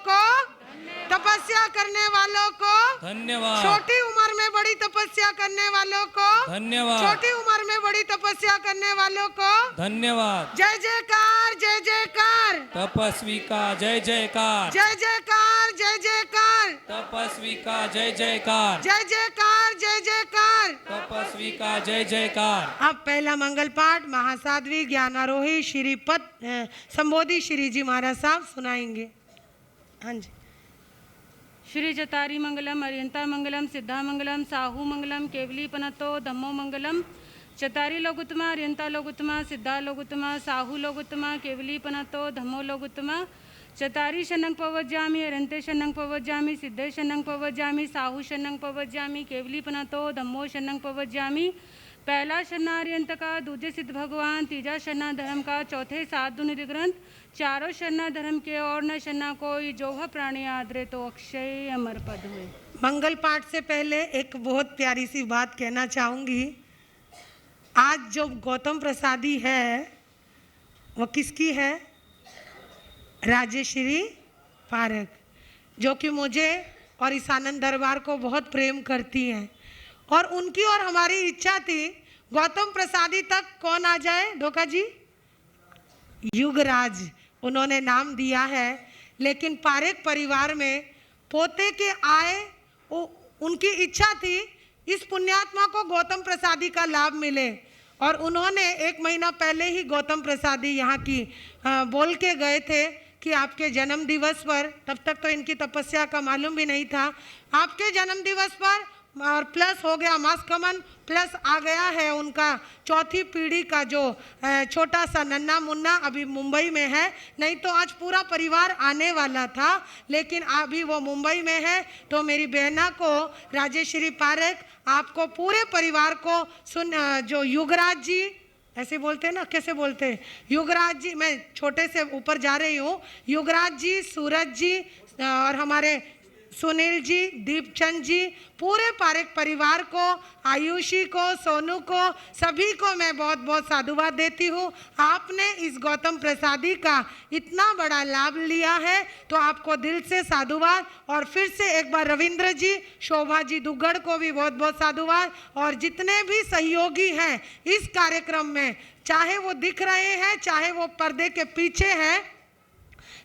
को धन्यवाद। छोटी उम्र में बड़ी तपस्या करने वालों को धन्यवाद। छोटी उम्र में बड़ी तपस्या करने वालों को धन्यवाद। जय जयकार, जय जयकार। तपस्वी का जय जयकार, जय जयकार, जय जयकार। तपस्वी का जय जयकार, जय जयकार, जय जयकार। तपस्वी का जय जयकार। अब पहला मंगल पाठ महासाध्वी ज्ञानारोही श्रीपद संबोधि श्री जी महाराज साहब सुनाएंगे। हाँ जी। श्री जतारी मंगलम, अरियंता मंगलम, सिद्धा मंगलम, साहू मंगलम, केवली पनतो धम्मो मंगलम। चतारी लोगुत्तमा, अरियंता लोगुत्तमा, सिद्धा लोगुत्तमा, साहू लोगुत्तमा, केवली पनतो धम्मो लोगुत्तमा। चतारी शनंग पवज्जामि, अरियंते शनंग पवज्जामि, सिद्धे शनंग पवज्जामि, साहू शनंग पवज्जामि, केवली पनतो धम्मो शनंग पवज्जामि। पहला शन्ना अरियंत का, दूजे सिद्ध भगवान, तीजा शन्ना धर्म का, चौथे 7 दुनिधि ग्रंथ, चारों शन्ना धर्म के और न शन्ना कोई, जो वह प्राणी आदरे तो अक्षय अमर पद हुए। मंगल पाठ से पहले एक बहुत प्यारी सी बात कहना चाहूँगी। आज जो गौतम प्रसादी है वो किसकी है? राजेश्री पारक, जो कि मुझे और इस आनंद दरबार को बहुत प्रेम करती हैं। और उनकी और हमारी इच्छा थी गौतम प्रसादी तक कौन आ जाए? ढोका जी, युगराज उन्होंने नाम दिया है, लेकिन पारेख परिवार में पोते के आए उनकी इच्छा थी इस पुण्यात्मा को गौतम प्रसादी का लाभ मिले। और उन्होंने 1 महीना पहले ही गौतम प्रसादी यहाँ की बोल के गए थे कि आपके जन्म दिवस पर, तब तक तो इनकी तपस्या का मालूम भी नहीं था, आपके जन्म दिवस पर और प्लस हो गया मास्कमन, प्लस आ गया है उनका 4थी पीढ़ी का जो छोटा सा नन्ना मुन्ना अभी मुंबई में है। नहीं तो आज पूरा परिवार आने वाला था, लेकिन अभी वो मुंबई में है। तो मेरी बहना को राजेश्री पारक, आपको पूरे परिवार को जो युगराज जी ऐसे बोलते हैं ना, कैसे बोलते हैं? युगराज जी, मैं छोटे से ऊपर जा रही हूँ। युगराज जी, सूरज जी और हमारे सुनील जी, दीपचंद जी, पूरे पारेख परिवार को, आयुषी को, सोनू को, सभी को मैं बहुत बहुत साधुवाद देती हूँ। आपने इस गौतम प्रसादी का इतना बड़ा लाभ लिया है, तो आपको दिल से साधुवाद। और फिर से एक बार रविंद्र जी, शोभा जी दुग्गड़ को भी बहुत बहुत साधुवाद। और जितने भी सहयोगी हैं इस कार्यक्रम में, चाहे वो दिख रहे हैं चाहे वो पर्दे के पीछे हैं,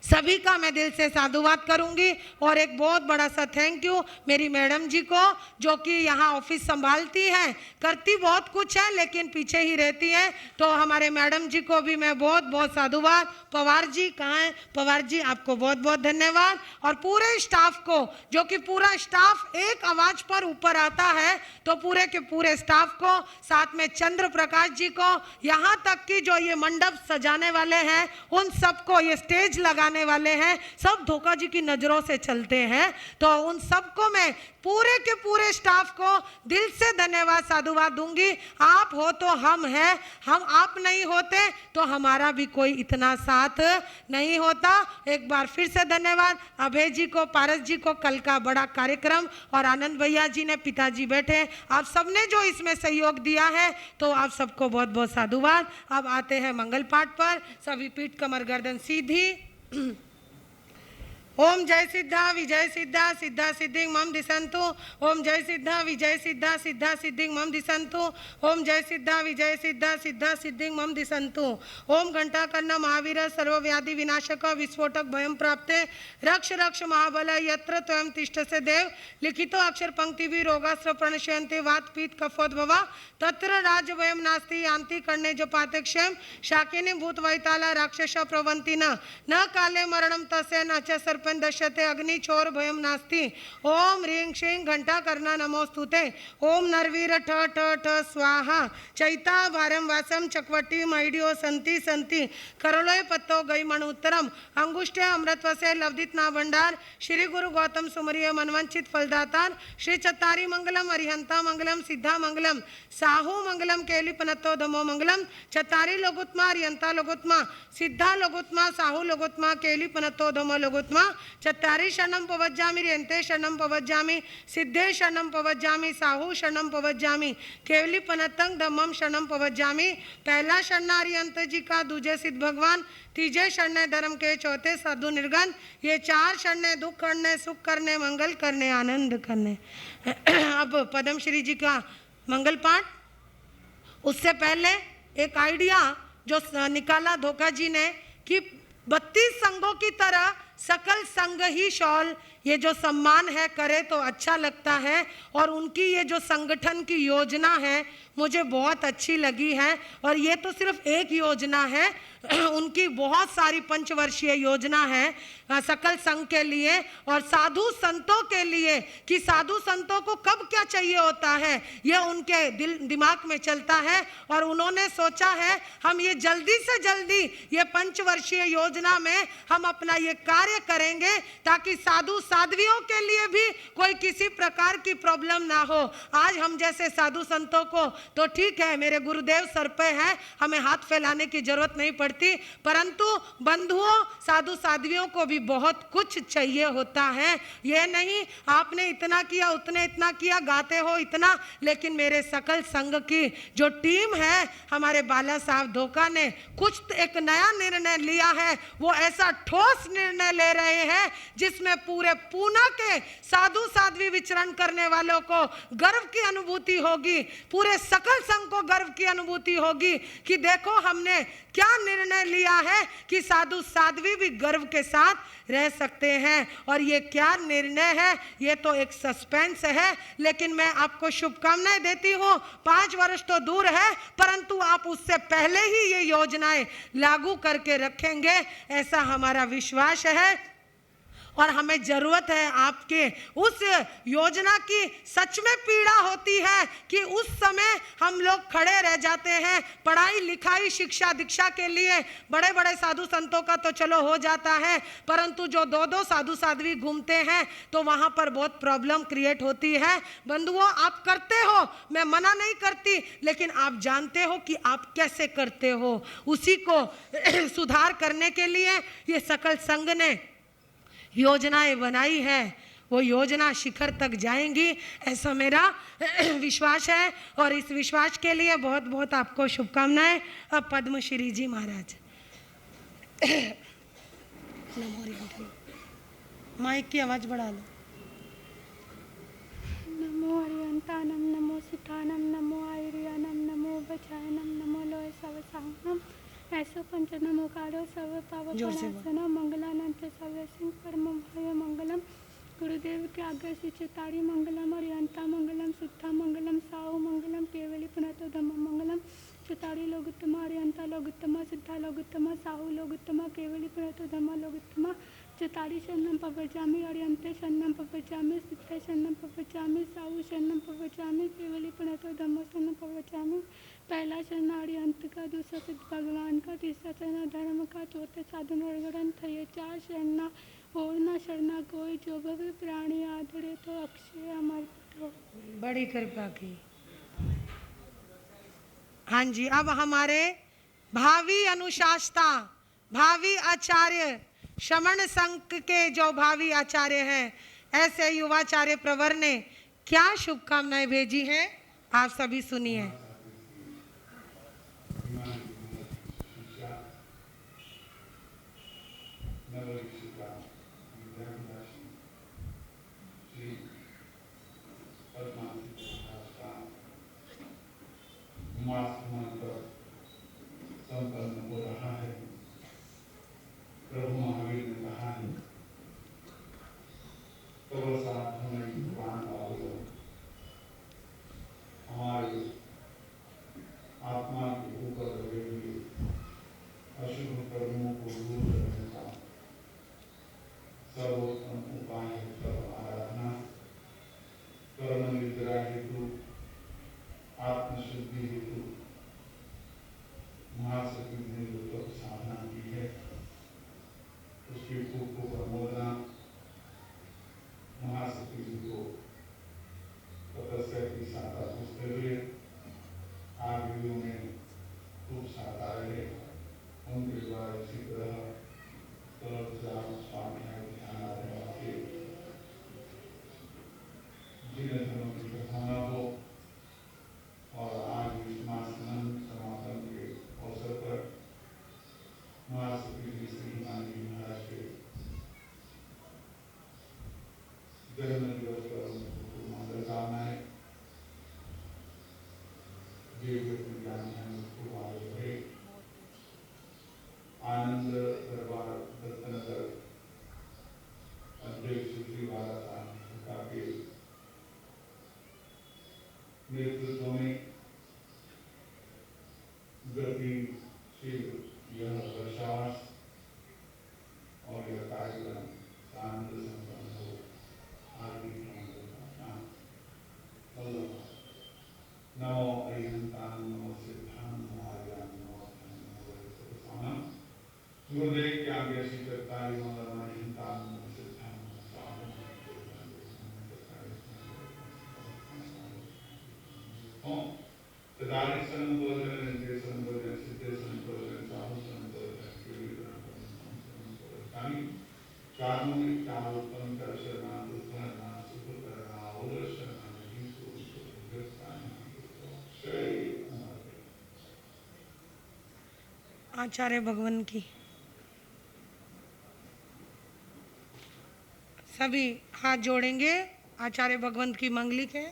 सभी का मैं दिल से साधुवाद करूंगी। और एक बहुत बड़ा सा थैंक यू मेरी मैडम जी को, जो कि यहाँ ऑफिस संभालती हैं, करती बहुत कुछ है लेकिन पीछे ही रहती हैं। तो हमारे मैडम जी को भी मैं बहुत बहुत साधुवाद। पवार जी कहाँ हैं? पवार जी, आपको बहुत बहुत धन्यवाद। और पूरे स्टाफ को, जो कि पूरा स्टाफ एक आवाज पर ऊपर आता है, तो पूरे के पूरे स्टाफ को, साथ में चंद्र प्रकाश जी को, यहाँ तक कि जो ये मंडप सजाने वाले हैं उन सबको, ये स्टेज लगाने वाले हैं, सब धोखा जी की नजरों से चलते हैं। तो उन सबको मैं पूरे के पूरे स्टाफ को दिल से धन्यवाद साधुवाद दूंगी। आप हो तो हम हैं, हम आप नहीं होते तो हमारा भी कोई इतना साथ नहीं होता। एक बार फिर से धन्यवाद अभय जी को, पारस जी को, कल का बड़ा कार्यक्रम, और आनंद भैया जी ने, पिताजी बैठे, आप सबने जो इसमें सहयोग दिया है, तो आप सबको बहुत बहुत साधुवाद। अब आते हैं मंगल पाठ पर। सभी पीठ कमर गर्दन सीधी। ओम जय सिद्धा विजय सिद्धा सिद्धा सिद्धि मम दिशंतु। ओम जय सिद्धा विजय सिद्धा सिद्धा सिद्धि मम दिशंतु। ओम जय सिद्धा विजय सिद्धा सिद्धा सिद्धि मम दिशंतु। ओम घंटा कर्ण महावीर सर्वव्याधि विनाशक विस्फोटक भयम प्राप्ते रक्ष रक्ष महाबल यत्र त्वयं तिष्ठसे देव लिखितो अक्षर पंक्ति भी रोगास्त्र प्रणश्यन्ते वात पीत कफोद्भवा तत्र राज वयम नास्ति यान्ति कर्णे जपाते क्षेम शाकिनी भूत वैताला राक्षस प्रवंति न काले मरणम तस्य न च सर्पं दश्यते अग्नि चोर भयम नास्ति। ओम ह्रीं श्रीं घंटा करना नमोस्तुते। ओम नरवीर ठ ठ ठ स्वाहा चैता भारम वासम चकवटी मैडियो संति संति करोलोय पत्तो गई मण उत्तरम अंगुष्ठे अमृतवसे लवदित ना भंडार श्री गुरु गौतम सुमरिय मनवंचित फलदातार श्री चतारी मंगलम अरिहंता मंगलम सिद्धा मंगलम साहू मंगलम केलिपनतो धमो मंगलम चतारी लोगुत्मा अरिहंता लोगुत्मा सिद्धा लोगुत्मा साहू लोगुत्मा केलिपनतो धमो लोगुत्मा चतारी शरणम पवज्जामि रेंते शरणम पवज्जामि सिद्धे शरणम पवज्जामि साहू शरणम पवज्जामि केवलीपनतंग धम्मम शरणम पवज्जामि। पहला शरण अरिहंत जी का, दूजे सिद्ध भगवान, तीजे शरण धर्म के, चौथे साधु निर्गन, ये चार शरण दुख करने सुख करने मंगल करने आनंद करने। अब पद्मश्री जी का मंगल पाठ। उससे पहले एक आइडिया जो निकाला धोखा जी ने कि 32 संघों की तरह सकल संघ ही शॉल ये जो सम्मान है करे तो अच्छा लगता है, और उनकी ये जो संगठन की योजना है मुझे बहुत अच्छी लगी है। और ये तो सिर्फ एक योजना है, उनकी बहुत सारी पंचवर्षीय योजना है सकल संघ के लिए और साधु संतों के लिए, कि साधु संतों को कब क्या चाहिए होता है ये उनके दिमाग में चलता है। और उन्होंने सोचा है हम ये जल्दी से जल्दी ये पंचवर्षीय योजना में हम अपना ये कार्य करेंगे ताकि साधु साध्वियों के लिए भी कोई किसी प्रकार की प्रॉब्लम ना हो। आज हम जैसे साधु संतों को तो ठीक है, मेरे गुरुदेव सर पे है, हमें हाथ फैलाने की जरूरत नहीं पड़ती, परंतु बंधुओं साधु साध्वियों को भी बहुत कुछ चाहिए होता है। ये नहीं आपने इतना किया उतने इतना किया गाते हो इतना, लेकिन मेरे सकल संघ की जो टीम है हमारे बाला साहब धोखा ने कुछ एक नया निर्णय लिया है। वो ऐसा ठोस निर्णय ले रहे हैं जिसमें पूरे पूना के साधु साध्वी विचरण करने वालों को गर्व की अनुभूति होगी, पूरे सकल संघ को गर्व की अनुभूति होगी कि देखो हमने क्या निर्णय लिया है कि साधु साध्वी भी गर्व के साथ रह सकते हैं। और ये क्या निर्णय है ये तो एक सस्पेंस है, लेकिन मैं आपको शुभकामनाएं देती हूँ। 5 वर्ष तो दूर है, परंतु आप उससे पहले ही ये योजनाएं लागू करके रखेंगे ऐसा हमारा विश्वास है। और हमें जरूरत है आपके उस योजना की। सच में पीड़ा होती है कि उस समय हम लोग खड़े रह जाते हैं पढ़ाई लिखाई शिक्षा दीक्षा के लिए। बड़े बड़े साधु संतों का तो चलो हो जाता है, परंतु जो 2-2 साधु साध्वी घूमते हैं तो वहां पर बहुत प्रॉब्लम क्रिएट होती है। बंधुओं आप करते हो, मैं मना नहीं करती, लेकिन आप जानते हो कि आप कैसे करते हो। उसी को सुधार करने के लिए ये सकल संघ ने योजनाएं बनाई है, वो योजना शिखर तक जाएंगी ऐसा मेरा विश्वास है। और इस विश्वास के लिए बहुत बहुत आपको शुभकामनाएं। अब पद्मश्री जी महाराज माइक की आवाज बढ़ा लो। नमो अरियंतानम नमो सिद्धानम नमो आयुर्यानम नमो बचायनम नमो लोय सवसाहनम ऐसो पंच नमो कारो सर्व पावनासनम मंगलानंत सर्व सिंह परम भय मंगलम गुरुदेव के आज्ञा से चेतारी मंगलम अरिहंता मंगलम सिद्धा मंगलम साहू मंगलम केवली पुनतो धम्म मंगलम चेतारी लोगुत्तमा अरिहंता लोगुत्तमा सिद्धा लोगुत्तमा साहू लोगुत्तमा केवली पुनतो धम्म लोगुत्तमा चेतारी शरणम पवज्जामि अरिहंते शरणम पवज्जामि सिद्धे शरणम पवज्जामि साहू शरणम पवज्जामि केवली पुनतो धम्म शरणम पवज्जामि। पहला शरण अरिहंत का, दूसरा सिद्ध भगवान का, तीसरा शरण धर्म का, चौथे साधु निर्ग्रंथ। ये 4 शरणा और न शरणा कोई जो भव प्राणी आदरे तो अक्षय अमर हो। बड़ी कृपा की। हाँ जी, अब हमारे भावी अनुशास्ता भावी आचार्य श्रमण संघ के जो भावी आचार्य हैं ऐसे युवाचार्य प्रवर ने क्या शुभकामनाएं भेजी हैं आप सभी सुनिए। आसमान पर संपन्न हो रहा है। प्रभु महावीर ने कहा है, तो साथ हमें भगवान हमारे आत्मा के ऊपर लगे हुए अशुभ कर्मों को दूर करने का सर्वोत्तम उपाय है सर्व आराधना। कर्म निद्रा हेतु, आत्मशुद्धि हेतु महासती ने जो तप साधना की है, उसकी खूब को प्रमोदना महासती जी को तपस्या की साता पूछते हुए आगे उन्हें खूब साता रहे। उनके द्वारा इसी तरह स्वामी ध्यान आदि जिन्हें धर्म की कथा न हो। और आज इस मासन समापन के अवसर पर महासती जी श्री हिमानी महाराज के जन्म दिवस पर उनको मंगल कामनाएं। आनंद दरबार दत्तनगर अध्यक्ष श्री बाला के नेतृत्व में गतिशील यह वर्षावास और यह कार्यक्रम आनंद संपन्न हो। आदि नमो अरिहंतान नमो सिद्धान नमो आर्यान नमो नमो गुरुदेव के आगे शिवकारी नमो अरिहंतान नमो सिद्धान नमो तदारी संबोधन के संबोधन सिद्धे संबोधन साहु संबोधन के कानूनी काल उत्पन्न कर शरणा दुर्घटना सुख करना और शरणा आचार्य भगवान की सभी हाथ जोड़ेंगे। आचार्य भगवंत की मंगलिक है।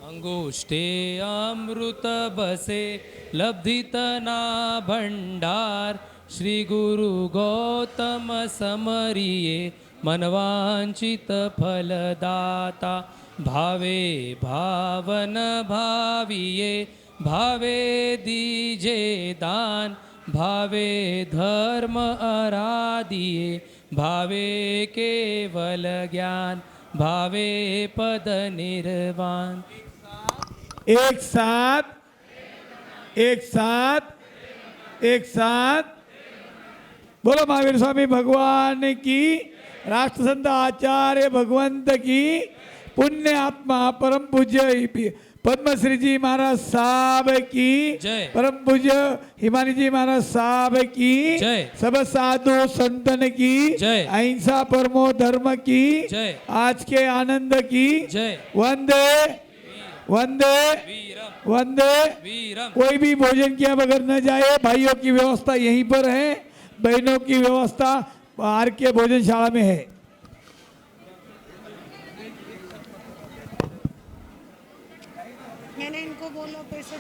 अंगुष्ठे अमृत बसे लब्धितना भंडार। श्री गुरु गौतम समरिये मनवांचित फलदाता। भावे भावन भाविये भावे दीजे दान। भावे धर्म आराधिये भावे केवल ज्ञान। भावे पद निर्वाण। एक साथ एक साथ एक साथ बोलो महावीर स्वामी भगवान की, राष्ट्र संत आचार्य भगवंत की, पुण्य आत्मा परम पूज्य पद्मश्री जी महाराज साहब की जय। परम पूज्य हिमानी जी महाराज साहब की जय। सब साधु संतन की जय। अहिंसा परमो धर्म की जय। आज के आनंद की जय। वंदे वंदे वंदे। कोई भी भोजन किया बगैर न जाए। भाइयों की व्यवस्था यहीं पर है, बहनों की व्यवस्था बाहर के भोजनशाला में है। मैंने इनको बोला पैसे